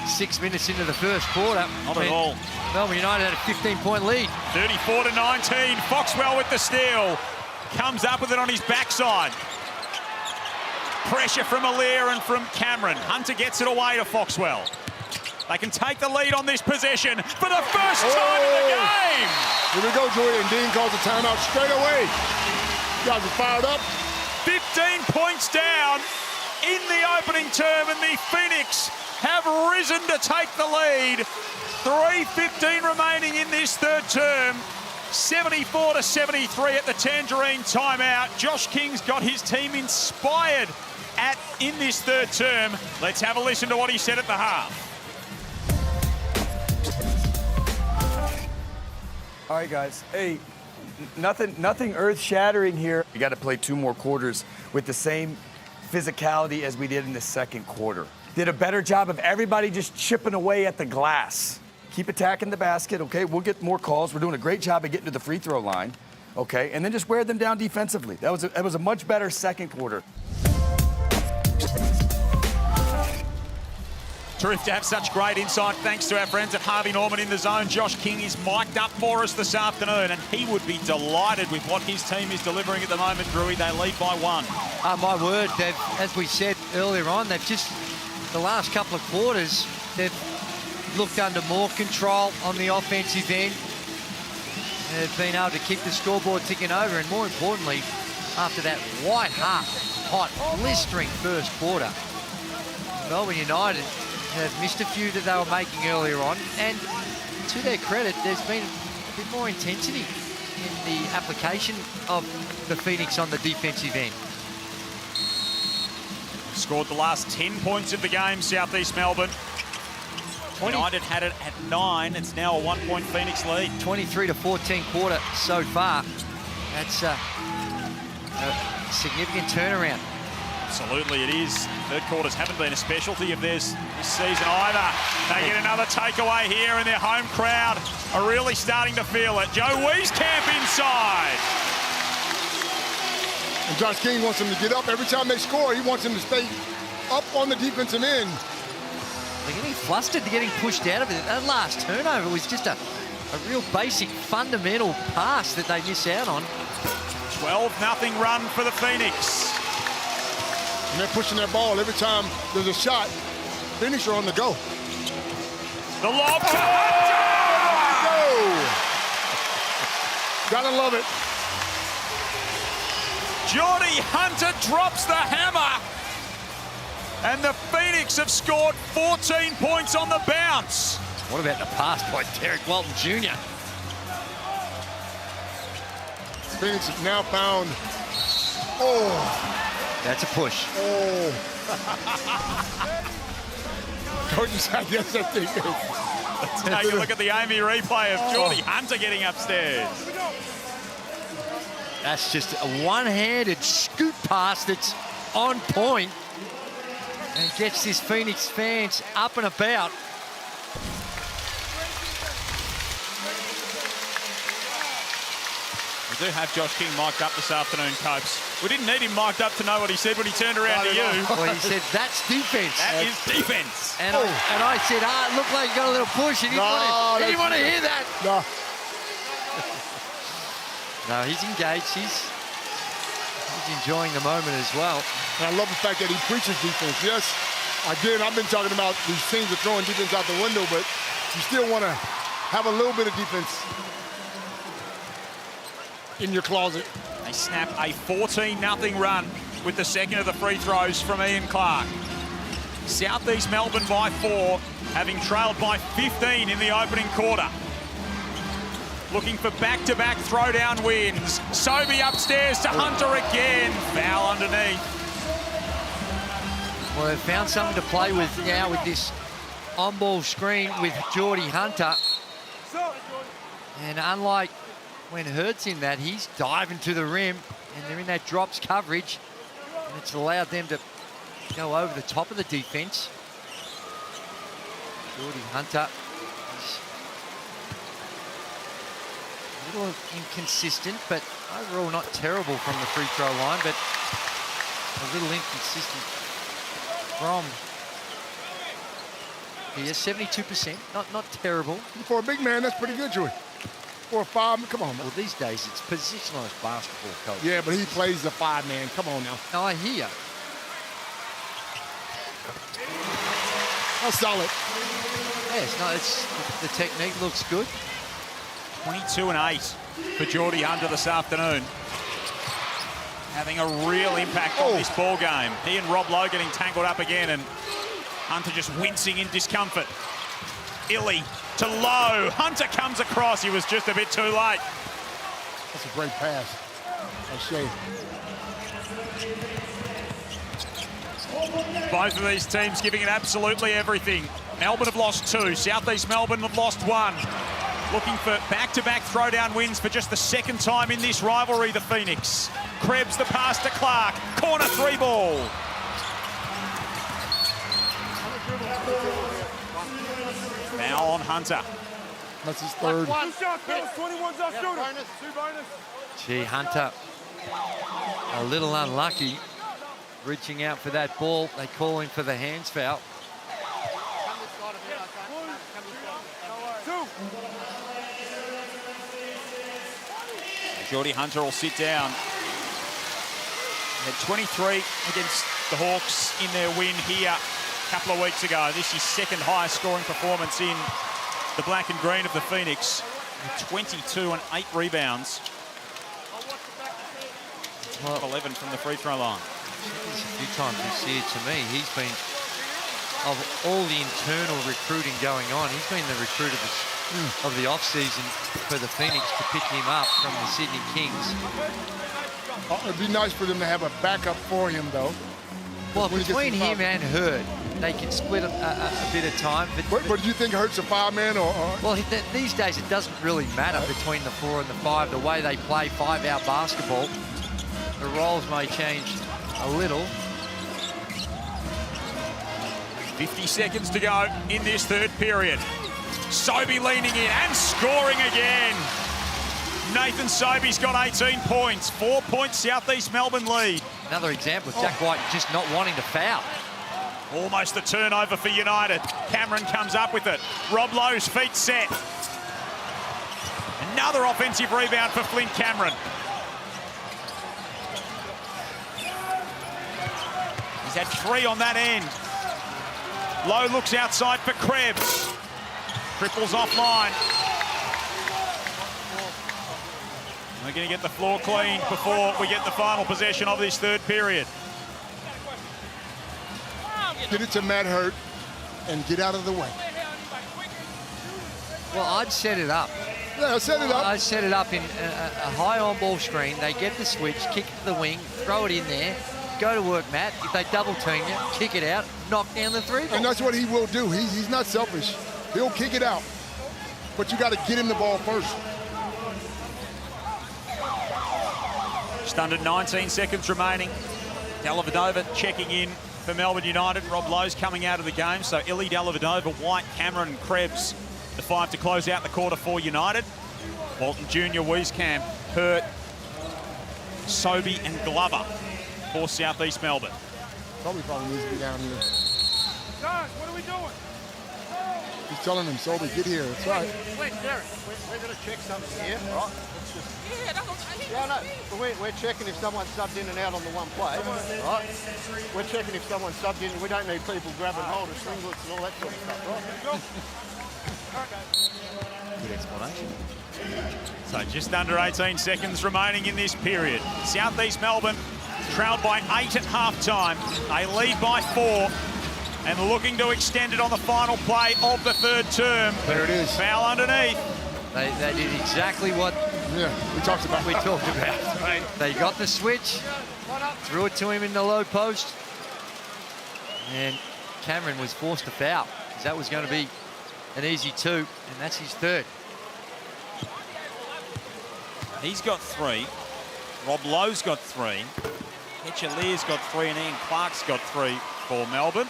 S6: 6 minutes into the first quarter.
S10: Not at all.
S6: Melbourne United had a 15-point lead.
S10: 34-19. Foxwell with the steal. Comes up with it on his backside. Pressure from Aaliyah and from Cameron. Hunter gets it away to Foxwell. They can take the lead on this possession for the first time in the game.
S5: Here we go, Jordy, and Dean calls a timeout straight away. You guys are fired up.
S10: 15 points down in the opening term, and the Phoenix have risen to take the lead. 3:15 remaining in this third term. 74-73 at the Tangerine timeout. Josh King's got his team inspired in this third term. Let's have a listen to what he said at the half.
S9: All right, guys. Hey, nothing earth-shattering here. You got to play 2 more quarters with the same physicality as we did in the second quarter. Did a better job of everybody just chipping away at the glass. Keep attacking the basket, okay? We'll get more calls. We're doing a great job of getting to the free throw line, okay? And then just wear them down defensively. That was a much better second quarter.
S10: Terrific to have such great insight. Thanks to our friends at Harvey Norman in the zone. Josh King is mic'd up for us this afternoon, and he would be delighted with what his team is delivering at the moment, Drewy. They lead by 1.
S6: My word, as we said earlier on, they've just, the last couple of quarters, they've looked under more control on the offensive end. They've been able to keep the scoreboard ticking over, and more importantly, after that hot, blistering first quarter, Melbourne United have missed a few that they were making earlier on, and to their credit, there's been a bit more intensity in the application of the Phoenix on the defensive end.
S10: Scored the last 10 points of the game, Southeast Melbourne. United had it at 9. It's now a 1-point Phoenix lead.
S6: 23-14 quarter so far. That's a significant turnaround.
S10: Absolutely, it is. Third quarters haven't been a specialty of theirs this season either. They get another takeaway here, and their home crowd are really starting to feel it. Joe Wieskamp inside.
S5: And Josh King wants him to get up. Every time they score, he wants him to stay up on the defensive end.
S6: They're getting flustered, they're getting pushed out of it. That last turnover was just a real basic, fundamental pass that they miss out on.
S10: 12-0 run for the Phoenix.
S5: And they're pushing their ball every time there's a shot. Phoenix are on the go.
S10: The lob to
S5: Hunter! Gotta love it.
S10: Jordy Hunter drops the hammer. And the Phoenix have scored 14 points on the bounce.
S6: What about the pass by Derek Walton Jr.?
S5: Phoenix has now found. Oh.
S6: That's a push.
S5: Oh. Coach said, yes, I think.
S10: Let's take a look at the Amy replay of Jordy Hunter getting upstairs.
S6: That's just a one-handed scoot pass that's on point and gets this Phoenix fans up and about.
S10: We do have Josh King mic'd up this afternoon, Copes. We didn't need him mic'd up to know what he said when he turned around to you.
S6: Well, he said, that's defense.
S10: That is defense.
S6: And I said, it looked like you got a little push. He didn't want to hear that.
S5: No.
S6: No, he's engaged. He's enjoying the moment as well.
S5: And I love the fact that he preaches defense. Yes, again, I've been talking about these teams are throwing defense out the window, but you still want to have a little bit of defense in your closet.
S10: They snap a 14-0 run with the second of the free throws from Ian Clark. Southeast Melbourne by 4, having trailed by 15 in the opening quarter. Looking for back-to-back throwdown wins. Sobey upstairs to Hunter again. Foul underneath.
S6: Well, they've found something to play with now with this on-ball screen with Jordy Hunter. And unlike when Hurt's in that, he's diving to the rim, and they're in that drops coverage, and it's allowed them to go over the top of the defense. Jordy Hunter is a little inconsistent, but overall not terrible from the free throw line, but a little inconsistent from here. 72%, not terrible.
S5: For a big man, that's pretty good, Joey. 4 or 5, come on, man.
S6: Well, these days it's positionless basketball, coach.
S5: Yeah, but he plays the 5 man. Come on now.
S6: No, I hear.
S5: That's solid.
S6: Yeah, the technique looks good.
S10: 22 and 8 for Jordy Hunter this afternoon. Having a real impact on this ball game. He and Rob Lowe getting tangled up again, and Hunter just wincing in discomfort. Illy to Lowe. Hunter comes across. He was just a bit too late.
S5: That's a great pass. That's Shea.
S10: Both of these teams giving it absolutely everything. Melbourne have lost 2. Southeast Melbourne have lost 1. Looking for back-to-back throwdown wins for just the second time in this rivalry, the Phoenix. Krebs the pass to Clark. Corner 3 ball. Foul on Hunter.
S5: That's his third.
S12: 21's our shooter. 2 bonus.
S6: Gee, Hunter, a little unlucky. Reaching out for that ball. They call in for the hands foul.
S10: Jordy Hunter will sit down. Had 23 against the Hawks in their win here a couple of weeks ago. This is second highest scoring performance in the black and green of the Phoenix. 22 and 8 rebounds. 11 from the free throw line.
S6: There's a few times this year, to me, he's been, of all the internal recruiting going on, he's been the recruit of the off-season for the Phoenix to pick him up from the Sydney Kings.
S5: It'd be nice for them to have a backup for him, though.
S6: Well, between him and Hurt, they can split a bit of time.
S5: But do you think Hurt's a 5-man or?
S6: Well, these days it doesn't really matter between the 4 and the 5. The way they play 5-out basketball, the roles may change a little.
S10: 50 seconds to go in this third period. Sobey leaning in and scoring again. Nathan Sobey's got 18 points. 4 points South East Melbourne lead.
S6: Another example of Jack White just not wanting to foul.
S10: Almost a turnover for United. Cameron comes up with it. Rob Lowe's feet set. Another offensive rebound for Flynn Cameron. He's had 3 on that end. Lowe looks outside for Krebs. Triples offline. We're going to get the floor clean before we get the final possession of this third period.
S5: Get it to Matt Hurt and get out of the way.
S6: Well, I'd set it up.
S5: Yeah, set it up.
S6: I'd set it up in a high on-ball screen. They get the switch, kick it to the wing, throw it in there, go to work, Matt. If they double team you, kick it out, knock down the three ball.
S5: And that's what he will do. He's not selfish. He'll kick it out. But you got to get him the ball first.
S10: Just under 19 seconds remaining. Dellavedova checking in for Melbourne United. Rob Lowe's coming out of the game. So Illy, Dellavedova, White, Cameron, and Krebs, the 5 to close out the quarter for United. Walton Jr, Wieskamp, Hurt, Sobey and Glover for South East Melbourne.
S5: Probably needs to be down here.
S15: Guys, what are we doing?
S5: He's telling him, Sobey, get here. That's right.
S15: Wait, Derek, we're going to check something here, right? Let's just... Yeah, no, but we're checking if someone's subbed in and out on the one play, right? We're checking if someone's subbed in. We don't need people grabbing hold of slinglets and all that sort of stuff, right?
S10: Good explanation. So just under 18 seconds remaining in this period. South East Melbourne trailed by 8 at half-time. They lead by 4 and looking to extend it on the final play of the third term.
S5: There it is.
S10: Foul underneath.
S6: They did exactly what
S5: we talked about.
S6: Right. They got the switch, threw it to him in the low post, and Cameron was forced to foul because that was going to be an easy 2, and that's his third.
S10: He's got 3. Rob Lowe's got 3. Etchellear's got 3, and Ian Clark's got 3 for Melbourne.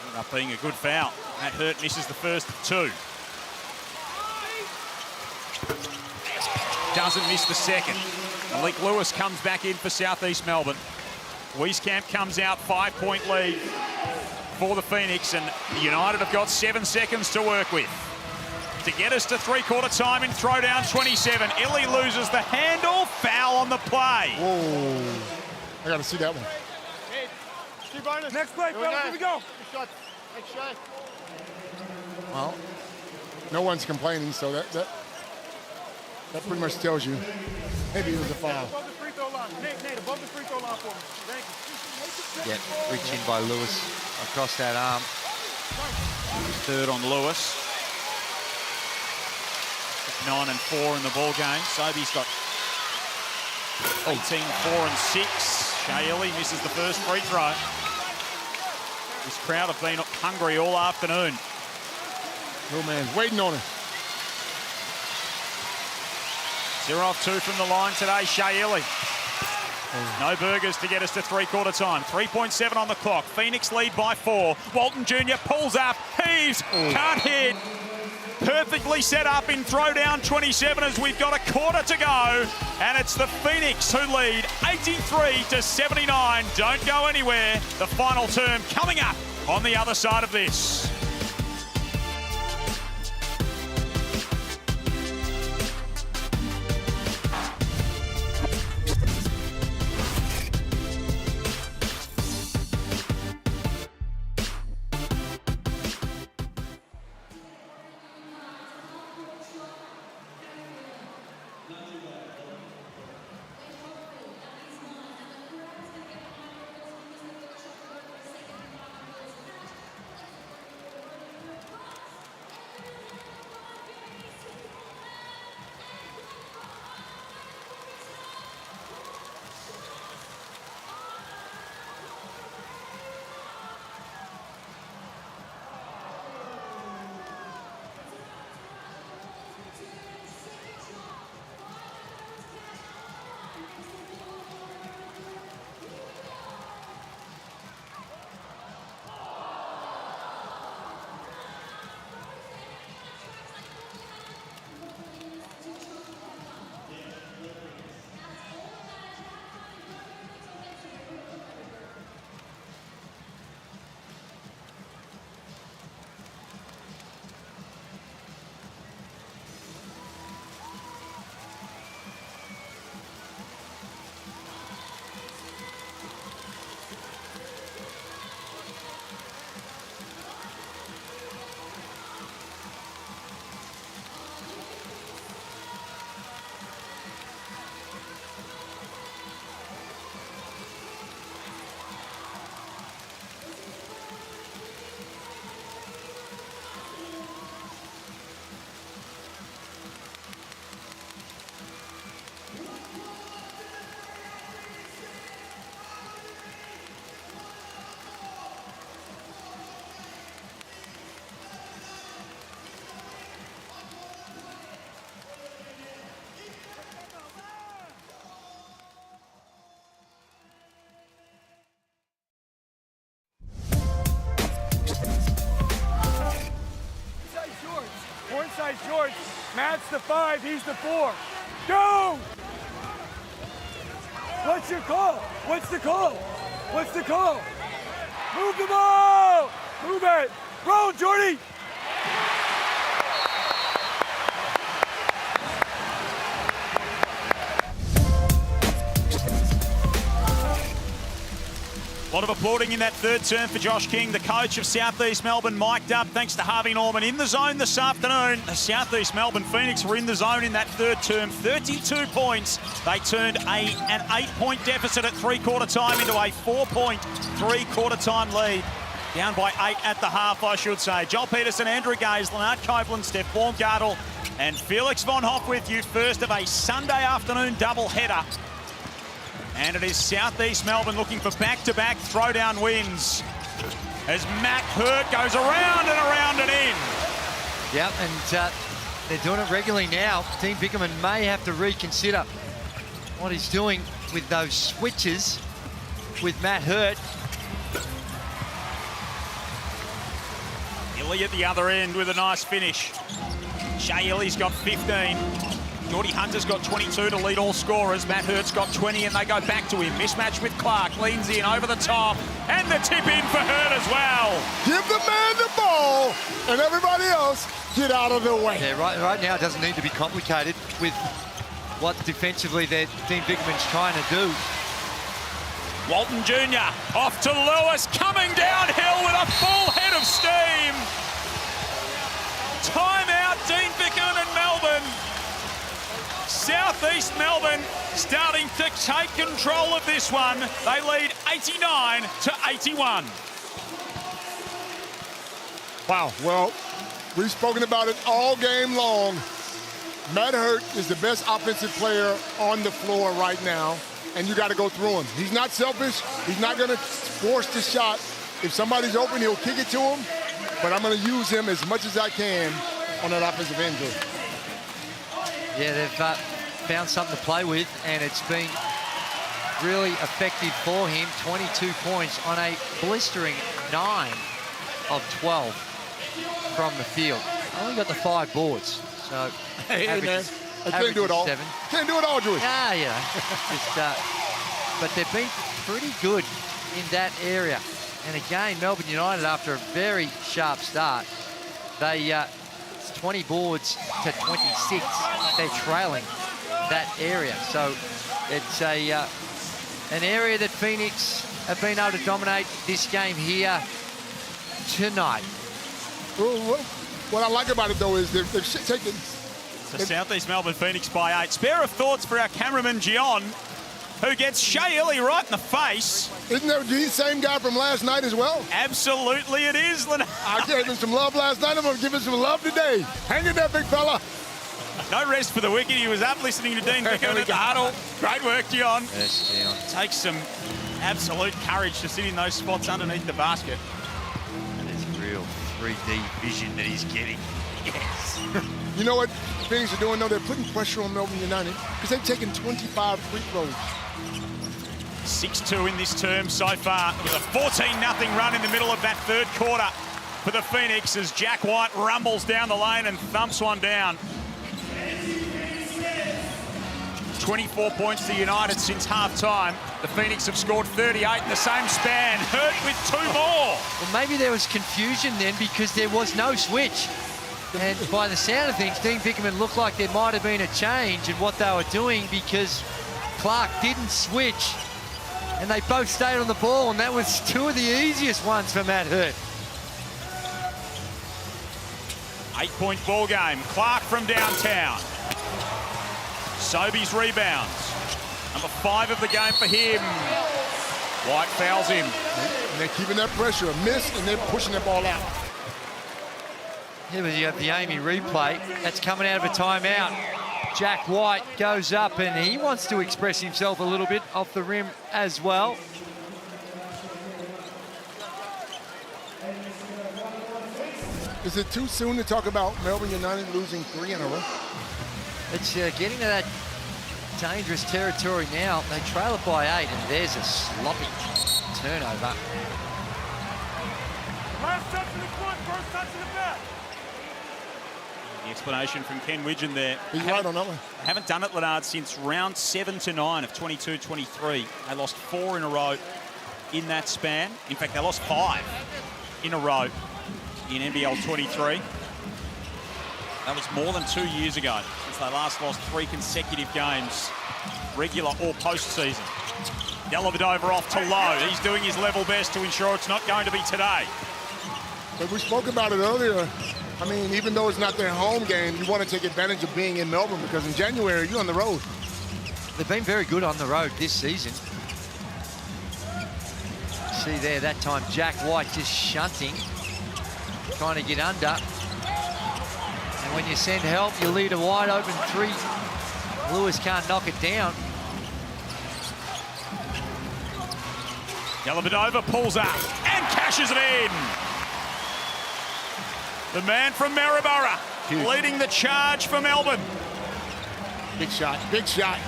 S10: Ended up being a good foul. Matt Hurt misses the first of 2. Doesn't miss the second. Malik Lewis comes back in for South East Melbourne. Wieskamp comes out, 5-point lead for the Phoenix, and United have got 7 seconds to work with to get us to three-quarter time in throwdown 27. Illy loses the handle, foul on the play.
S5: Whoa, I got to see that one.
S15: Next play, fellas, here we go.
S6: Well,
S5: no one's complaining, so that pretty much tells you maybe it was a foul.
S15: Above the free throw line. Nate, above the free throw line for me. Thank you.
S6: yeah, reach in by Lewis across that arm.
S10: Third on Lewis. 9 and 4 in the ball game. Sobey's got 18, 4 and 6. Shea Illy misses the first free throw. This crowd have been hungry all afternoon.
S5: Oh man's waiting on him.
S10: 0 of 2 from the line today, Shea Illy. No burgers to get us to three-quarter time. 3.7 on the clock. Phoenix lead by 4. Walton Jr pulls up, heaves, can't hit. Perfectly set up in throwdown 27 as we've got a quarter to go. And it's the Phoenix who lead 83-79. Don't go anywhere. The final term coming up on the other side of this.
S12: guys, George. Matt's the 5, he's the 4. Go! What's your call? What's the call? What's the call? Move the ball! Move it! Roll, Jordy!
S10: A lot of applauding in that third term for Josh King, the coach of South East Melbourne, mic'd up thanks to Harvey Norman in the zone this afternoon. The South East Melbourne Phoenix were in the zone in that third term, 32 points. They turned an 8-point deficit at three-quarter time into a 4-point three-quarter time lead. Down by 8 at the half, I should say. Joel Peterson, Andrew Gaze, Leonard Copeland, Steph Baumgartel and Felix von Hoff with you. First of a Sunday afternoon doubleheader. And it is South East Melbourne looking for back-to-back throwdown wins as Matt Hurt goes around and around and in.
S6: Yep, and they're doing it regularly now. Dean Bickerman may have to reconsider what he's doing with those switches with Matt Hurt.
S10: Illy at the other end with a nice finish. Shea Illy's got 15. Jordy Hunter's got 22 to lead all scorers. Matt Hurt's got 20 and they go back to him. Mismatch with Clark, leans in over the top and the tip in for Hurt as well.
S5: Give the man the ball and everybody else get out of the way.
S6: Yeah, right now it doesn't need to be complicated with what defensively that Dean Bickerman's trying to do.
S10: Walton Jr. off to Lewis, coming downhill with a full head of steam. Timeout, Dean Bickerman and Melbourne. South East Melbourne starting to take control of this one. They lead 89 to 81.
S5: Wow, well, we've spoken about it all game long. Matt Hurt is the best offensive player on the floor right now, and you got to go through him. He's not selfish. He's not going to force the shot. If somebody's open, he'll kick it to him, but I'm going to use him as much as I can on that offensive end.
S6: Yeah, they've found something to play with, and it's been really effective for him. 22 points on a blistering 9 of 12 from the field. Only got the 5 boards, so
S5: hey man, I can't do it all.
S6: 7.
S5: Can't do it all, Drew.
S6: Yeah, yeah. But they've been pretty good in that area. And again, Melbourne United, after a very sharp start, they it's 20 boards to 26. They're trailing that area. So it's an area that Phoenix have been able to dominate this game here tonight.
S5: Well, what I like about it, though, is they've taken...
S10: So South East Melbourne Phoenix by 8. Spare of thoughts for our cameraman, Gian, who gets Shea Illy right in the face.
S5: Isn't that the same guy from last night as well?
S10: Absolutely it is, Leonard.
S5: I gave him some love last night. I'm going to give him some love today. Hang in there, big fella.
S10: No rest for the wicked. He was up listening to Dean Bickerman at the huddle. Great work, Gian.
S6: Yes, Gian.
S10: Takes some absolute courage to sit in those spots underneath the basket.
S6: And it's real 3D vision that he's getting. Yes.
S5: You know what Phoenix are doing, though? They're putting pressure on Melbourne United because they've taken 25 free throws.
S10: 6-2 in this term so far. It was a 14-0 run in the middle of that third quarter for the Phoenix as Jack White rumbles down the lane and thumps one down. 24 points to United since half-time. The Phoenix have scored 38 in the same span. Hurt with 2 more.
S6: Well, maybe there was confusion then because there was no switch. And by the sound of things, Dean Bickerman looked like there might have been a change in what they were doing because Clark didn't switch. And they both stayed on the ball, and that was 2 of the easiest ones for Matt Hurt.
S10: 8-point ball game. Clark from downtown. Sobey's rebounds. Number 5 of the game for him. White fouls him.
S5: And they're keeping that pressure. A miss, and they're pushing that ball out.
S6: Here you have the Amy replay. That's coming out of a timeout. Jack White goes up, and he wants to express himself a little bit off the rim as well.
S5: Is it too soon to talk about Melbourne United losing 3 in a row?
S6: It's getting to that dangerous territory now. They trail it by 8, and there's a sloppy turnover.
S12: Last touch of the foot, first touch of the bat.
S10: The explanation from Ken Widgeon there.
S5: He's right on that one.
S10: Haven't done it, Leonard, since round 7 to 9 of 22-23. They lost 4 in a row in that span. In fact, they lost 5 in a row in NBL 23. That was more than 2 years ago since they last lost 3 consecutive games, regular or postseason. Dellavedova off to Loe. He's doing his level best to ensure it's not going to be today.
S5: But we spoke about it earlier. I mean, even though it's not their home game, you want to take advantage of being in Melbourne because in January, you're on the road.
S6: They've been very good on the road this season. See there, that time Jack White just shunting, trying to get under. And when you send help, you lead a wide open 3. Lewis can't knock it down.
S10: Dellavedova pulls up and cashes it in. The man from Maryborough leading the charge for Melbourne.
S5: Big shot, big shot.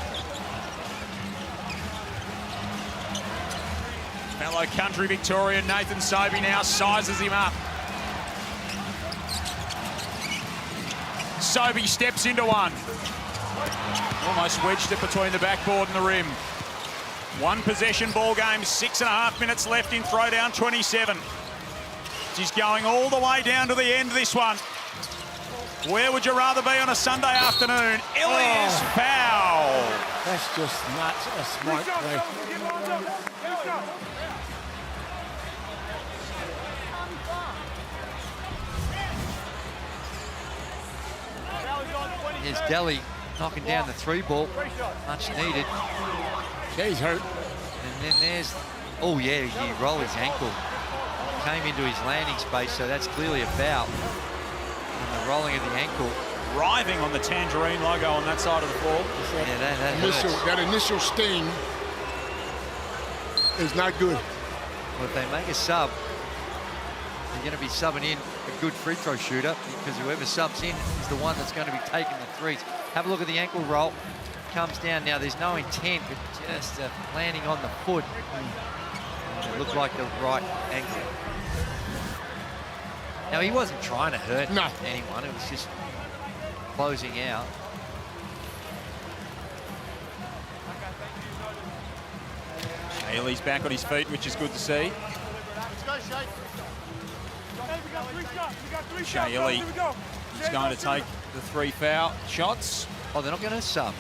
S10: Fellow country Victorian Nathan Sobey now sizes him up. Sobey steps into one. Almost wedged it between the backboard and the rim. 1 possession ball game, 6.5 minutes left in throwdown 27. She's going all the way down to the end of this one. Where would you rather be on a Sunday afternoon? Ili's foul.
S5: That's just not a smart play.
S6: Here's Deli knocking down the 3 ball. Much needed.
S5: Yeah, he's hurt.
S6: And then there's, oh yeah, he rolled his ankle. Came into his landing space, so that's clearly a foul. And the rolling of the ankle.
S10: Writhing on the Tangerine logo on that side of the floor.
S6: Yeah, that hurts.
S5: That initial sting is not good.
S6: Well, if they make a sub, they're going to be subbing in a good free throw shooter because whoever subs in is the one that's going to be taking the threes. Have a look at the ankle roll. Comes down now. There's no intent, but just landing on the foot. It looked like the right ankle. Now, he wasn't trying to hurt anyone. It was just closing out.
S10: Haley's back on his feet, which is good to see. Shayeli is going to take the 3 foul shots.
S6: Oh, they're not going to sub.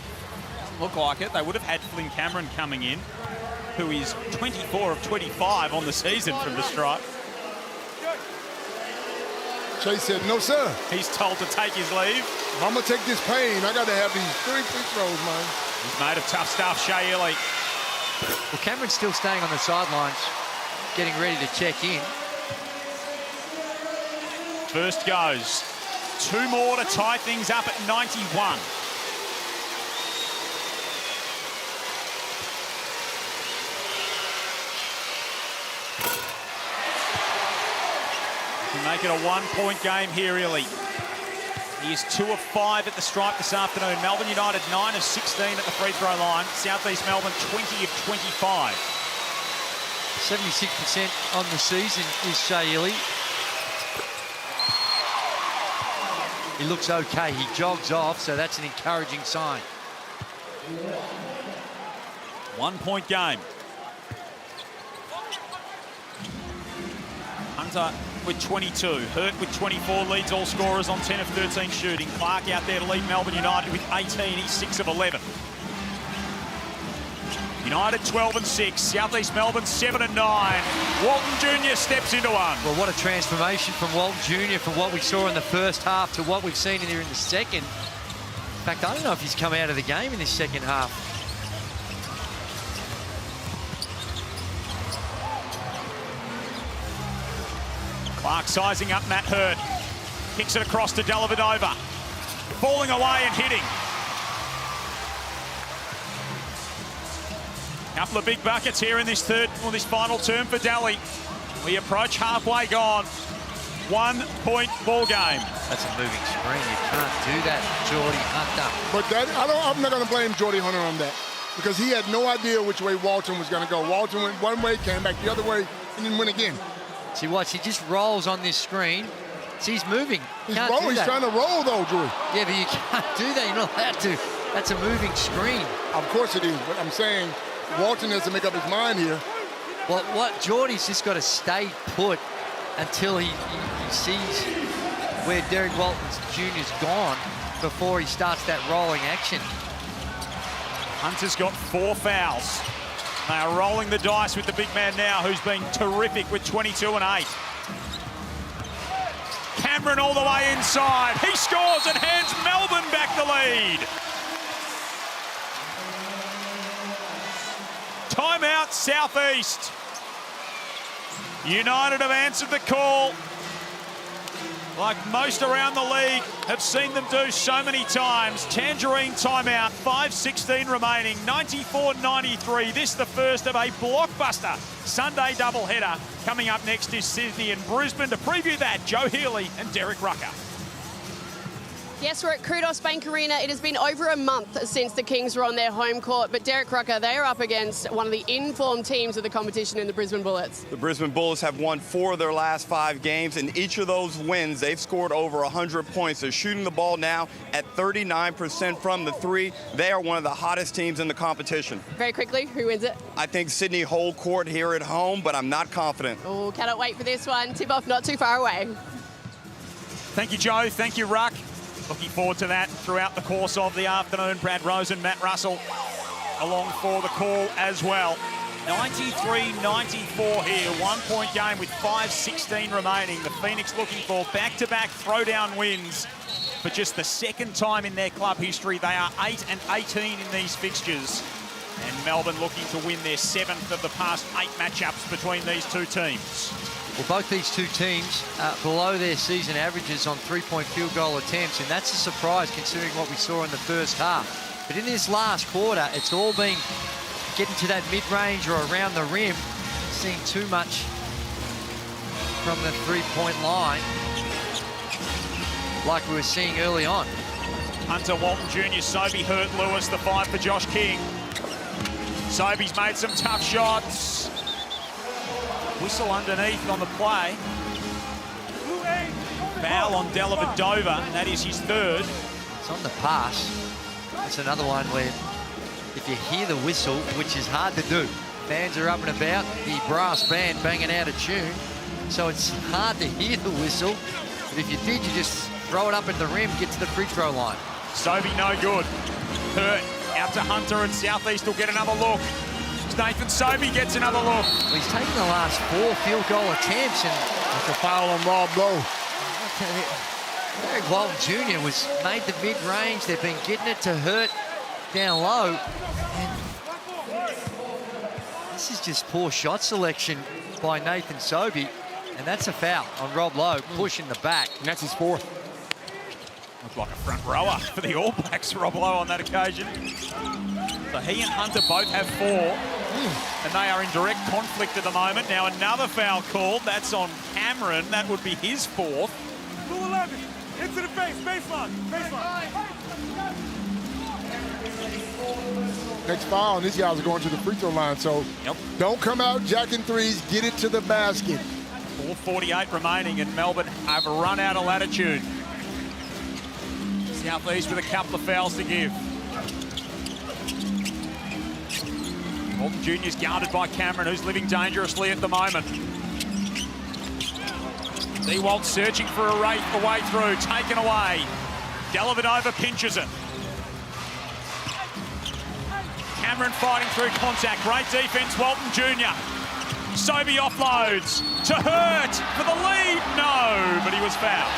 S10: Doesn't look like it. They would have had Flynn Cameron coming in, who is 24 of 25 on the season from the stripe.
S5: Chase said, no, sir.
S10: He's told to take his leave.
S5: I'm going to take this pain. I got to have these 3 free throws, man.
S10: He's made of tough stuff, Shayeli.
S6: Well, Cameron's still staying on the sidelines, getting ready to check in.
S10: First goes. 2 more to tie things up at 91. Make it a 1-point game here, Illy. He is 2 of 5 at the stripe this afternoon. Melbourne United 9 of 16 at the free throw line. South East Melbourne 20 of 25.
S6: 76% on the season is Shea Illy. He looks okay. He jogs off, so that's an encouraging sign.
S10: 1-point game. Hunter with 22. Hurt with 24 leads all scorers on 10 of 13 shooting. Clark out there to lead Melbourne United with 18. He's 6 of 11. United 12 and 6. South East Melbourne 7 and 9. Walton Jr steps into one.
S6: Well, what a transformation from Walton Jr from what we saw in the first half to what we've seen in here in the second. In fact, I don't know if he's come out of the game in this second half.
S10: Clark sizing up Matt Hurt. Kicks it across to Dellavedova. Falling away and hitting. Couple of big buckets here in this final term for Deli. We approach halfway gone. 1-point ball game.
S6: That's a moving screen. You can't do that, Jordy Hunter.
S5: But I'm not going to blame Jordy Hunter on that because he had no idea which way Walton was going to go. Walton went one way, came back the other way, and then went again.
S6: See, watch, he just rolls on this screen, See, he's moving.
S5: He's trying to roll, though, Drew.
S6: Yeah, but you can't do that. You're not allowed to. That's a moving screen.
S5: Of course it is, but I'm saying Walton has to make up his mind here.
S6: Well, what Jordy's just got to stay put until he sees where Derek Walton Jr.'s gone before he starts that rolling action.
S10: Hunter's got 4 fouls. They are rolling the dice with the big man now, who's been terrific with 22 and 8. Cameron all the way inside. He scores and hands Melbourne back the lead. Timeout, Southeast. United have answered the call. Like most around the league, have seen them do so many times. Tangerine timeout, 5:16 remaining, 94-93. This the first of a blockbuster Sunday doubleheader. Coming up next is Sydney and Brisbane. To preview that, Joe Healy and Derek Rucker.
S16: Yes, we're at Kudos Bank Arena. It has been over a month since the Kings were on their home court, but Derek Rucker, they are up against one of the informed teams of the competition in the Brisbane Bullets.
S17: The Brisbane Bullets have won 4 of their last 5 games. In each of those wins, they've scored over 100 points. They're shooting the ball now at 39% from the 3. They are one of the hottest teams in the competition.
S16: Very quickly, who wins it?
S17: I think Sydney hold court here at home, but I'm not confident.
S16: Oh, cannot wait for this one. Tip-off not too far away.
S10: Thank you, Joe. Thank you, Ruck. Looking forward to that throughout the course of the afternoon. Brad Rosen, Matt Russell along for the call as well. 93-94 here, 1-point game with 5:16 remaining. The Phoenix looking for back-to-back throwdown wins for just the second time in their club history. They are 8-18 in these fixtures. And Melbourne looking to win their 7th of the past 8 matchups between these two teams.
S6: Well, both these two teams are below their season averages on 3-point field goal attempts, and that's a surprise considering what we saw in the first half. But in this last quarter, it's all been getting to that mid-range or around the rim, seeing too much from the 3-point line like we were seeing early on.
S10: Hunter, Walton Jr, Sobey hurt Lewis, the 5 for Josh King. Sobey's made some tough shots. Whistle underneath on the play. Foul on Deli. That is his 3rd.
S6: It's on the pass. It's another one where if you hear the whistle, which is hard to do, fans are up and about, the brass band banging out a tune, so it's hard to hear the whistle. But if you did, you just throw it up at the rim, get to the free throw line.
S10: Sobey no good. Hurt out to Hunter, and Southeast will get another look. Nathan Sobey gets another look.
S6: Well, he's taken the last 4 field goal attempts, and
S5: that's a foul on Rob Lowe.
S6: Derek Walton Jr. was made the mid-range. They've been getting it to Hurt down low. And this is just poor shot selection by Nathan Sobey, and that's a foul on Rob Lowe, pushing the back.
S5: And that's his 4th.
S10: Looks like a front rower for the All Blacks, Rob Lowe, on that occasion. So he and Hunter both have 4, and they are in direct conflict at the moment. Now another foul called. That's on Cameron. That would be his 4th.
S4: Blue 11, into the face, baseline.
S5: Next foul, and these guys are going to the free throw line, so don't come out jacking threes, get it to the basket.
S10: 4:48 remaining, and Melbourne have run out of latitude. Southeast with a couple of fouls to give. Walton Jr.'s guarded by Cameron, who's living dangerously at the moment. Ewald searching for a way through, taken away. Dellavedova pinches it. Cameron fighting through contact, great defense, Walton Jr. Sobey offloads to Hurt for the lead. No, but he was fouled.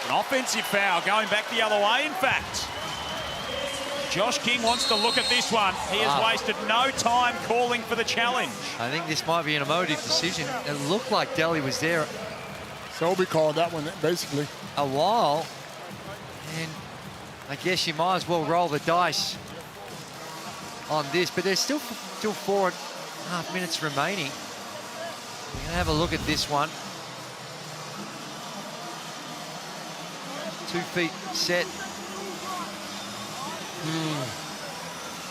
S10: An offensive foul going back the other way, in fact. Josh King wants to look at this one. He has wasted no time calling for the challenge.
S6: I think this might be an emotive decision. It looked like Deli was there.
S5: Sobey called that one, basically.
S6: A while. And I guess you might as well roll the dice on this. But there's still 4.5 minutes remaining. We're going to have a look at this one. 2 feet set.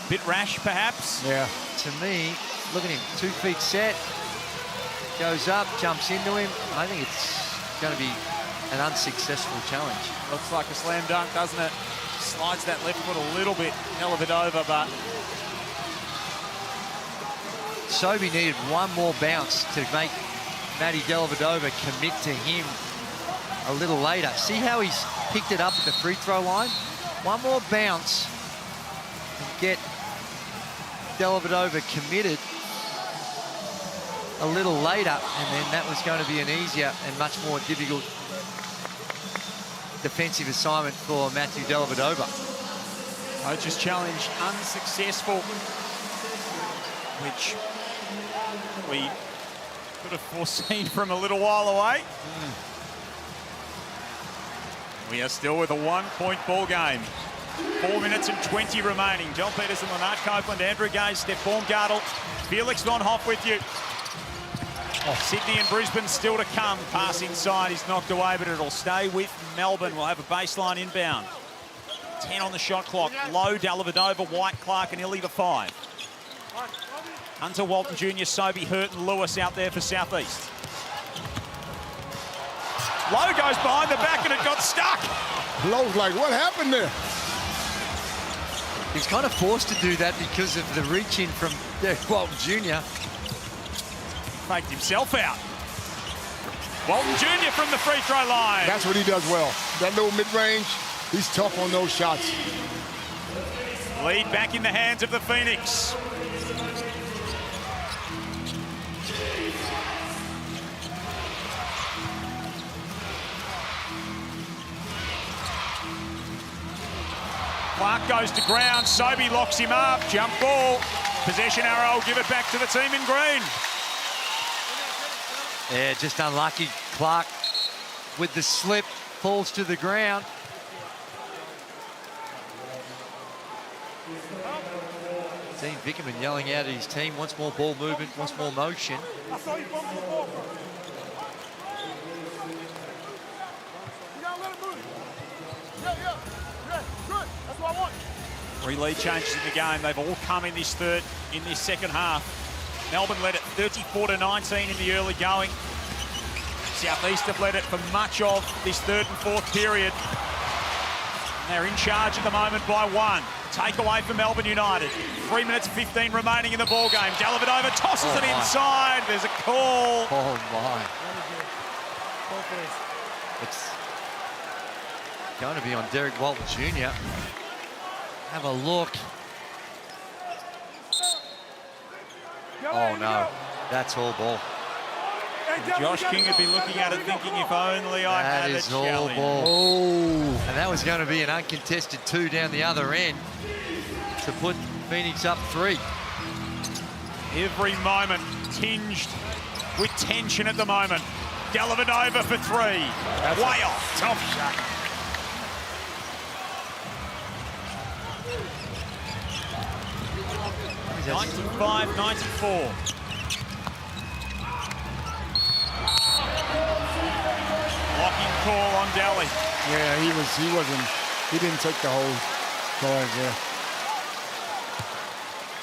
S10: Bit rash, perhaps?
S5: Yeah.
S6: To me, look at him, 2 feet set. Goes up, jumps into him. I think it's going to be an unsuccessful challenge.
S10: Looks like a slam dunk, doesn't it? Slides that left foot a little bit, over, but...
S6: Sobey needed one more bounce to make Matty Dellavedova commit to him a little later. See how he's picked it up at the free throw line? One more bounce and get Dellavedova committed a little later, and then that was going to be an easier and much more difficult defensive assignment for Matthew Dellavedova.
S10: Coach's challenge unsuccessful, which we could have foreseen from a little while away. We are still with a 1-point ball game. 4 minutes and 20 remaining. John Peterson, Lennart Copeland, Andrew Gay, Steph Baumgartel, Felix Von Hoff with you. Sydney and Brisbane still to come. Pass inside, he's knocked away, but it'll stay with Melbourne. We'll have a baseline inbound. 10 on the shot clock. Loe, Dellavedova, White, Clark and Illy the 5. Hunter, Walton Jr, Sobey, Hurt and Lewis out there for Southeast. Loe goes behind the back and it got stuck.
S5: Lowe's like, what happened there?
S6: He's kind of forced to do that because of the reach in from Walton Jr.
S10: Faked himself out. Walton Jr from the free throw line.
S5: That's what he does well. That little mid-range, he's tough on those shots.
S10: Lead back in the hands of the Phoenix. Clark goes to ground. Sobey locks him up. Jump ball. Possession arrow. Give it back to the team in green.
S6: Yeah, just unlucky. Clark with the slip falls to the ground. Dean Vickerman yelling out at his team, wants more ball movement, wants more motion.
S12: I saw you bump the ball. You gotta let it move. Yeah. Good. That's what I want.
S10: 3 lead changes in the game. They've all come in this second half. Melbourne led it 34-19 in the early going. Southeast have led it for much of this third and fourth period. And they're in charge at the moment by 1. Takeaway for Melbourne United. 3 minutes 15 remaining in the ball game. Dellavedova tosses it inside. There's a call.
S6: Oh my. It's going to be on Derek Walton Jr. Have a look. Oh no, that's all ball.
S10: Josh King would be looking at it thinking, if only I had a challenge.
S6: And that was going to be an uncontested 2 down the other end to put Phoenix up 3.
S10: Every moment tinged with tension at the moment. Dellavedova for 3. Way off. Tough shot. He's 95-94. Blocking call on Deli.
S5: Yeah, he didn't take the whole charge there.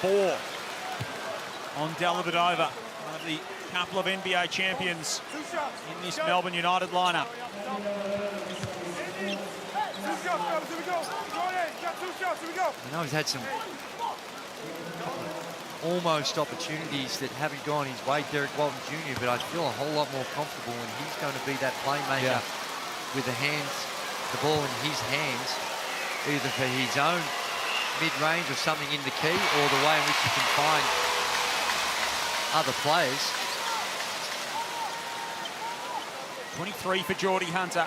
S10: 4 on Dellavedova, one of the couple of NBA champions in this Melbourne United lineup.
S6: I know he's had some almost opportunities that haven't gone his way, Derek Walton Jr., but I feel a whole lot more comfortable when he's going to be that playmaker with the ball in his hands, either for his own mid-range or something in the key, or the way in which he can find other players.
S10: 23 for Jordy Hunter.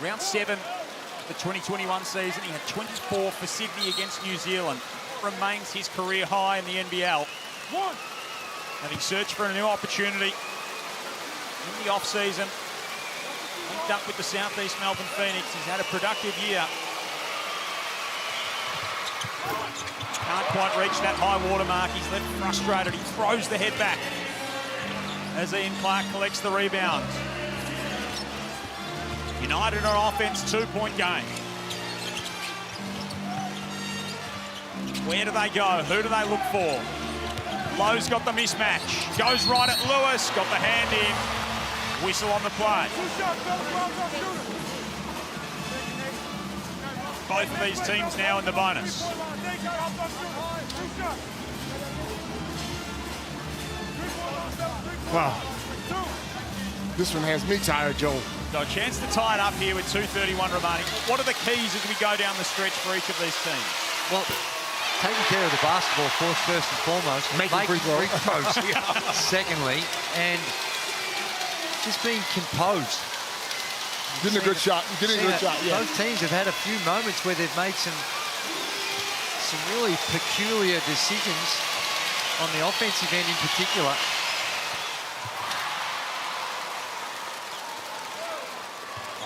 S10: Round 7 of the 2021 season, he had 24 for Sydney against New Zealand. Remains his career high in the NBL. Having searched for a new opportunity in the off-season, linked up with the Southeast Melbourne Phoenix. He's had a productive year. Can't quite reach that high water mark. He's left frustrated. He throws the head back as Ian Clark collects the rebound. United on offense, 2-point game. Where do they go? Who do they look for? Lowe's got the mismatch. Goes right at Lewis. Got the hand in. Whistle on the play. Both of these teams now in the bonus.
S5: Wow. This one has me tired, Joe.
S10: So a chance to tie it up here with 2:31 remaining. What are the keys as we go down the stretch for each of these teams?
S6: Well, taking care of the basketball first and foremost.
S5: Making free throws.
S6: Secondly, and just being composed.
S5: Getting a good shot. Getting a good shot, yeah.
S6: Both teams have had a few moments where they've made some really peculiar decisions on the offensive end in particular.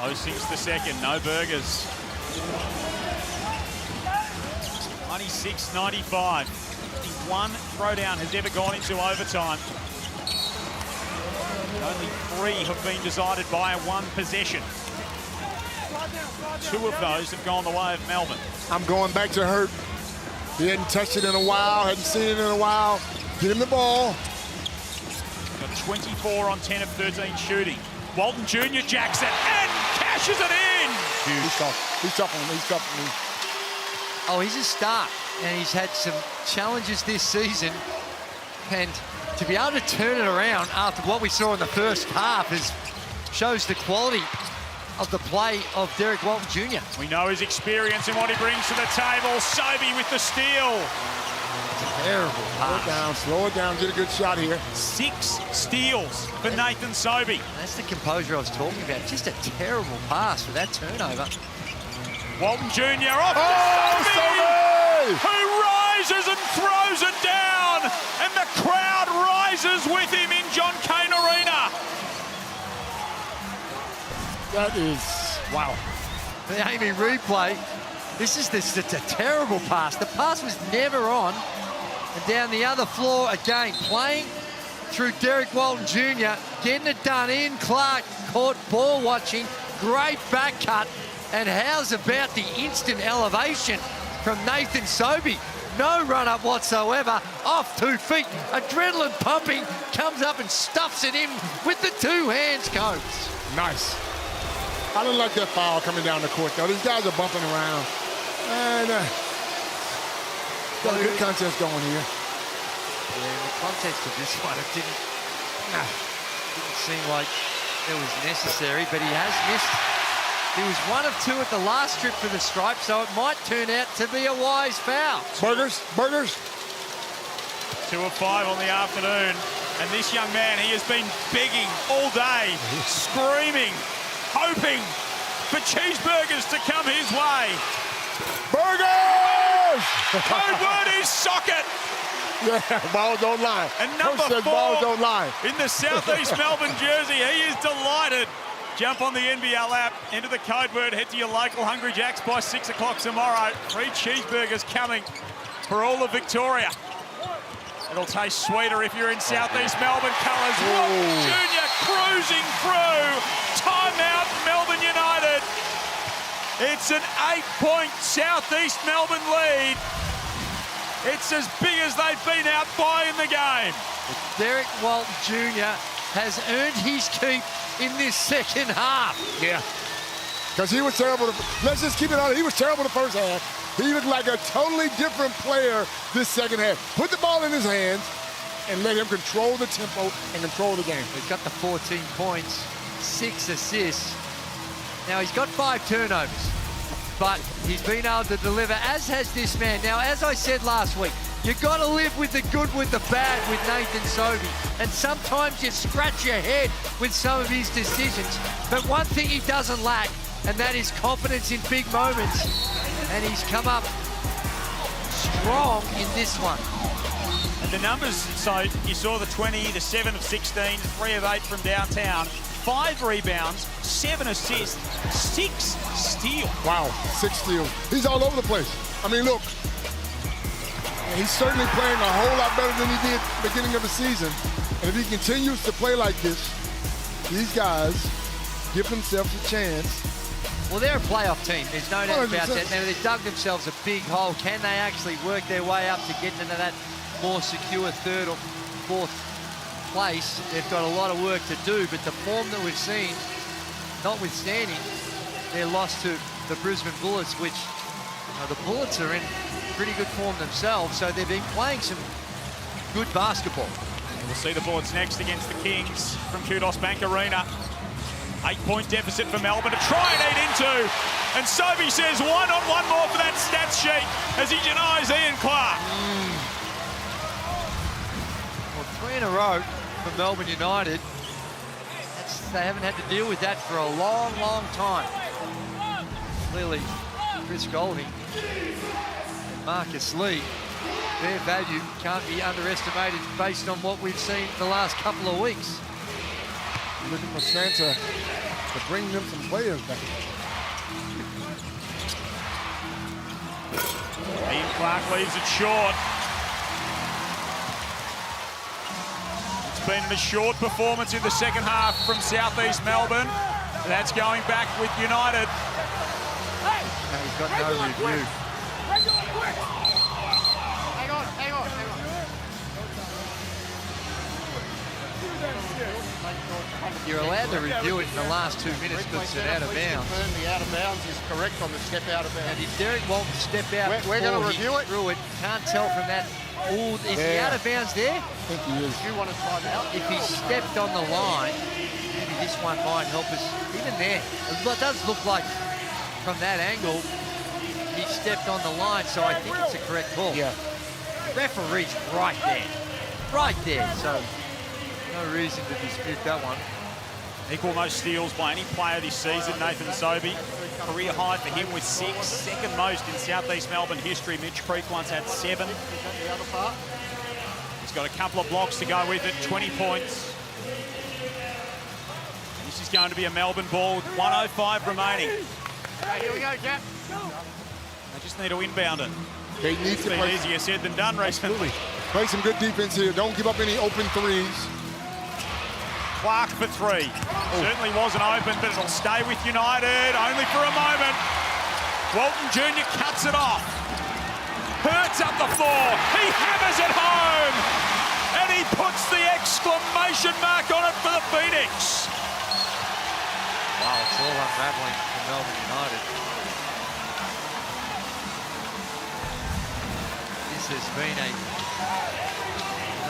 S10: Lowe sinks the second, no burgers. 96-95. One throwdown has ever gone into overtime. Only 3 have been decided by one possession. 2 of those have gone the way of Melbourne.
S5: I'm going back to Hurt. He hadn't touched it in a while, hadn't seen it in a while. Get him the ball.
S10: Got 24 on 10 of 13 shooting. Walton Jr. jacks it and cashes it in.
S5: He's tough. He's tough on me. He's tough on me.
S6: Oh, he's a start, and he's had some challenges this season. And to be able to turn it around after what we saw in the first half shows the quality of the play of Derek Walton Jr.
S10: We know his experience and what he brings to the table. Sobey with the steal.
S6: Terrible pass.
S5: Slow it down, get a good shot here.
S10: 6 steals for Nathan Sobey.
S6: That's the composure I was talking about. Just a terrible pass for that turnover.
S10: Walton Jr. off to
S5: Sobey!
S10: who rises and throws it down, and the crowd rises with him in John Cain Arena.
S5: That is, wow.
S6: The Amy replay. This is a terrible pass. The pass was never on. And down the other floor again, playing through Derek Walton Jr., getting it done in. Clark caught ball watching. Great back cut. And how's about the instant elevation from Nathan Sobey? No run-up whatsoever, off 2 feet, adrenaline pumping, comes up and stuffs it in with the 2 hands, Coach.
S5: Nice. I don't like that foul coming down the court, though. These guys are bumping around. And got a good contest going here.
S6: Yeah, in the context of this one, it didn't seem like it was necessary, but he has missed. He was 1 of 2 at the last trip for the stripe, so it might turn out to be a wise foul.
S5: Burgers.
S10: 2 of 5 on the afternoon. And this young man, he has been begging all day, screaming, hoping for cheeseburgers to come his way.
S5: Burgers!
S10: Code word is socket.
S5: Yeah, balls don't lie.
S10: And number 4
S5: balls don't lie.
S10: in the Southeast Melbourne jersey, he is delighted. Jump on the NBL app, enter the code word, head to your local Hungry Jacks by 6 o'clock tomorrow. 3 cheeseburgers coming for all of Victoria. It'll taste sweeter if you're in Southeast Melbourne colours. Walton Jr. cruising through. Timeout, Melbourne United. It's an 8-point Southeast Melbourne lead. It's as big as they've been out by in the game.
S6: Derek Walton Jr. has earned his keep in this second half.
S5: Yeah. Because he was terrible. Let's just keep it on. He was terrible the first half. He looked like a totally different player this second half. Put the ball in his hands and let him control the tempo and control the game.
S6: He's got the 14 points, 6 assists. Now, he's got 5 turnovers, but he's been able to deliver, as has this man. Now, as I said last week, you've got to live with the good, with the bad with Nathan Sobey. And sometimes you scratch your head with some of his decisions. But one thing he doesn't lack, and that is confidence in big moments. And he's come up strong in this one.
S10: And the numbers, so you saw the 20, the 7 of 16, 3 of 8 from downtown, 5 rebounds, 7 assists, 6 steals.
S5: Wow, 6 steals. He's all over the place. I mean, look, he's certainly playing a whole lot better than he did at the beginning of the season. And if he continues to play like this, these guys give themselves a chance.
S6: Well, they're a playoff team. There's no doubt about
S5: 100%.
S6: that. Now, they've dug themselves a big hole. Can they actually work their way up to get into that more secure third or fourth place. They've got a lot of work to do, but the form that we've seen, notwithstanding their loss to the Brisbane Bullets, which the Bullets are in pretty good form themselves, so they've been playing some good basketball.
S10: We'll see the Bullets next against the Kings from Kudos Bank Arena. 8-point deficit for Melbourne to try and eat into. And Sobey says, why not one more for that stats sheet as he denies Ian Clark.
S6: Well, 3 in a row for Melbourne United. They haven't had to deal with that for a long, long time. Clearly, Chris Golding and Marcus Lee, their value can't be underestimated based on what we've seen the last couple of weeks.
S12: Looking for Santa to bring them some players back.
S10: Ian Clark leaves it short. It's been a short performance in the second half from Southeast Melbourne. That's going back with United.
S6: No, he's got no review.
S15: Hang on.
S6: You're allowed to review it in the last 2 minutes because it's out of bounds.
S15: The out of bounds is correct on the step out of bounds.
S6: And if Derek Walton stepped out
S15: we're going to review it.
S6: Through it, can't tell from that. Is he out of bounds there?
S12: I think he is.
S15: You want to time out?
S6: If he stepped on the line, maybe this one might help us. Even there, it does look like from that angle, he stepped on the line, so I think it's a correct call.
S12: Yeah.
S6: Referee's right there. Right there, so no reason to dispute that one.
S10: Equal most steals by any player this season, Nathan Sobey. Career high for him with 6, second most in Southeast Melbourne history. Mitch Creek once had 7. He's got a couple of blocks to go with it, 20 points. This is going to be a Melbourne ball with 1:05 remaining.
S15: Here we go, Jack.
S10: They just need to inbound it.
S12: They need
S10: It's
S12: to
S10: been
S12: play.
S10: easier said than done recently.
S12: Play some good defense here. Don't give up any open threes.
S10: Clark for 3. Certainly wasn't open, but it'll stay with United only for a moment. Walton Jr cuts it off. Hurts up the floor. He hammers it home. And he puts the exclamation mark on it for the Phoenix.
S6: Wow, it's all unraveling for Melbourne United. This has been a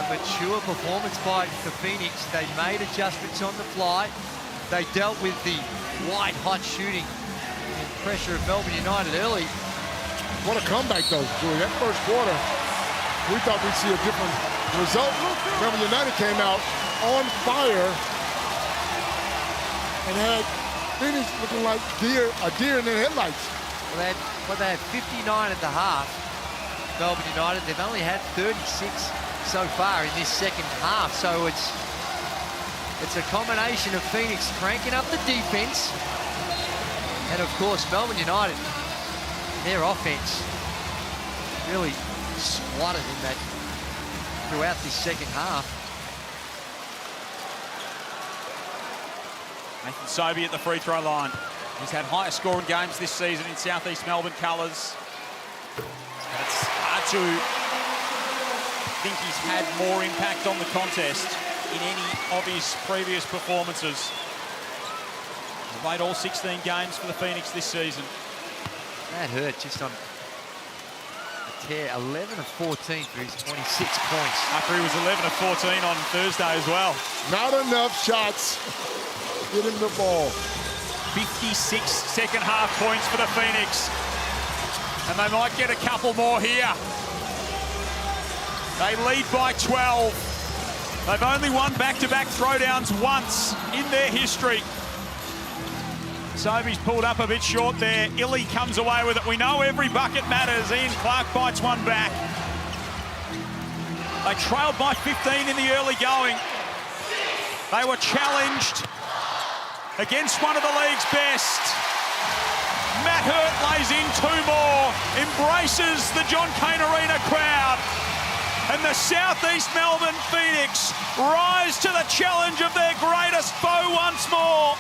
S6: mature performance by the Phoenix. They made adjustments on the fly. They dealt with the white-hot shooting and pressure of Melbourne United early.
S12: What a comeback, though, Julie. That first quarter, we thought we'd see a different result. Melbourne United came out on fire and had Phoenix looking like a deer in their headlights.
S6: Well, they had 59 at the half, Melbourne United. They've only had 36 so far in this second half, so it's a combination of Phoenix cranking up the defense and, of course, Melbourne United, their offense really squatted in that throughout this second half.
S10: Nathan Sobey at the free throw line. He's had higher scoring games this season in Southeast Melbourne colours. It's hard to think he's had more impact on the contest in any of his previous performances. He's played all 16 games for the Phoenix this season.
S6: That hurt just on a tear. 11 of 14 for his 26 points.
S10: After he was 11 of 14 on Thursday as well.
S12: Not enough shots. Get him the ball.
S10: 56 second half points for the Phoenix. And they might get a couple more here. They lead by 12. They've only won back-to-back throwdowns once in their history. Sobey's pulled up a bit short there. Illy comes away with it. We know every bucket matters. Ian Clark bites one back. They trailed by 15 in the early going. They were challenged against one of the league's best. Matt Hurt lays in 2 more, embraces the John Cain Arena crowd. And the Southeast Melbourne Phoenix rise to the challenge of their greatest foe once more.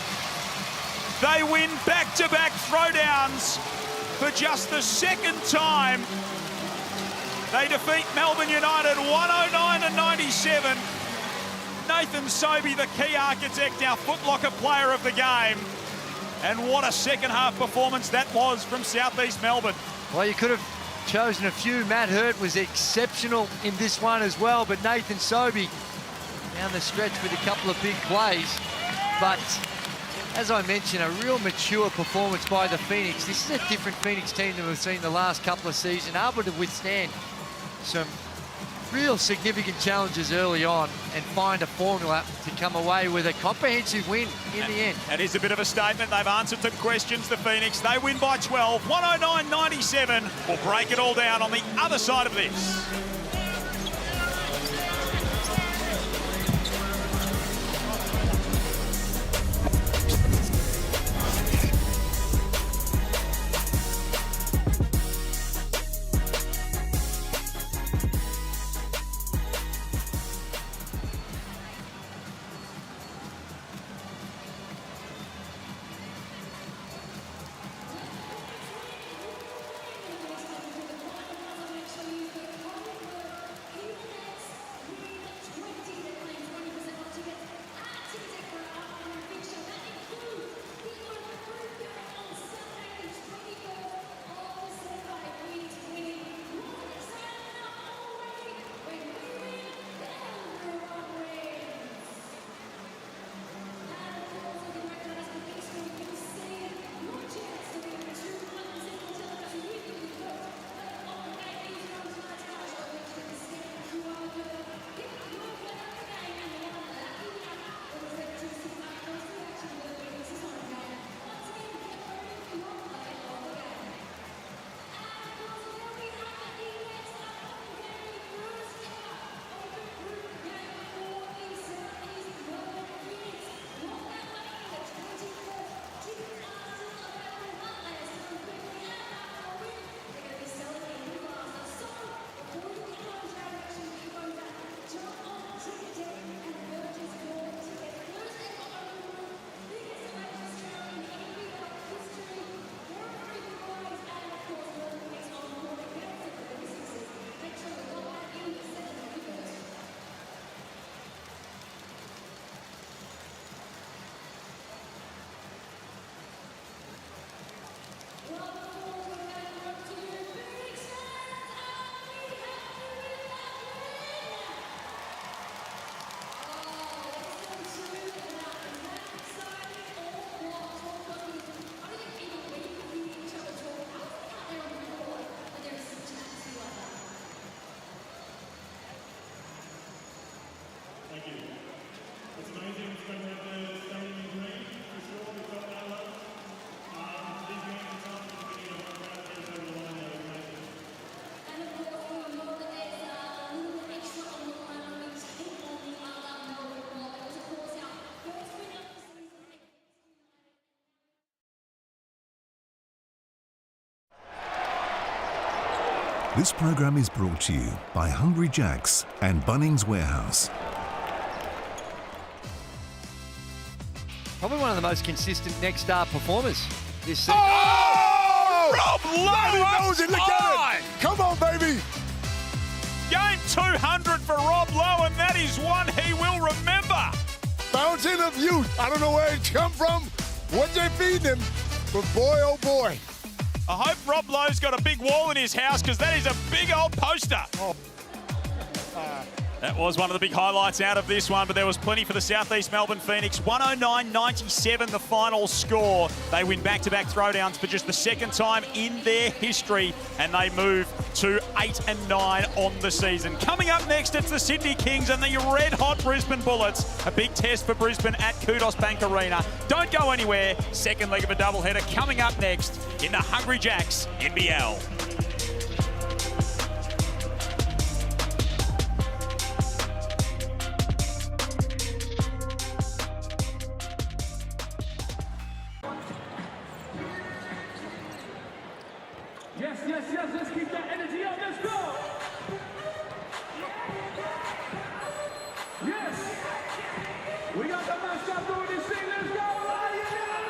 S10: They win back-to-back throwdowns for just the second time They defeat Melbourne United 109-97. Nathan Sobey, the key architect, our footlocker player of the game. And what a second half performance that was from Southeast Melbourne.
S6: Well, you could have chosen a few. Matt Hurt was exceptional in this one as well, but Nathan Sobey down the stretch with a couple of big plays. But as I mentioned, a real mature performance by the Phoenix. This is a different Phoenix team than we've seen the last couple of seasons, able to withstand some real significant challenges early on and find a formula to come away with a comprehensive win in the end.
S10: That is a bit of a statement. They've answered some questions, the Phoenix. They win by 12, 109-97. We'll break it all down on the other side of this.
S1: This program is brought to you by Hungry Jack's and Bunnings Warehouse.
S6: Probably one of the most consistent next star performers this season.
S10: Oh! Rob Lowe!
S5: Look at it! Come on, baby!
S10: Game 200 for Rob Lowe, and that is one he will remember.
S5: Fountain of youth. I don't know where it come from, what they feed him, but boy, oh boy.
S10: I hope Rob Lowe's got a big wall in his house, because that is a big old poster.
S5: Oh.
S10: That was one of the big highlights out of this one, but there was plenty for the Southeast Melbourne Phoenix. 109-97 the final score. They win back-to-back throwdowns for just the second time in their history, and they move to 8-9 on the season. Coming up next, it's the Sydney Kings and the red-hot Brisbane Bullets. A big test for Brisbane at Kudos Bank Arena. Don't go anywhere. Second leg of a doubleheader coming up next in the Hungry Jacks NBL.
S18: Yes, let's keep that energy up, let's go!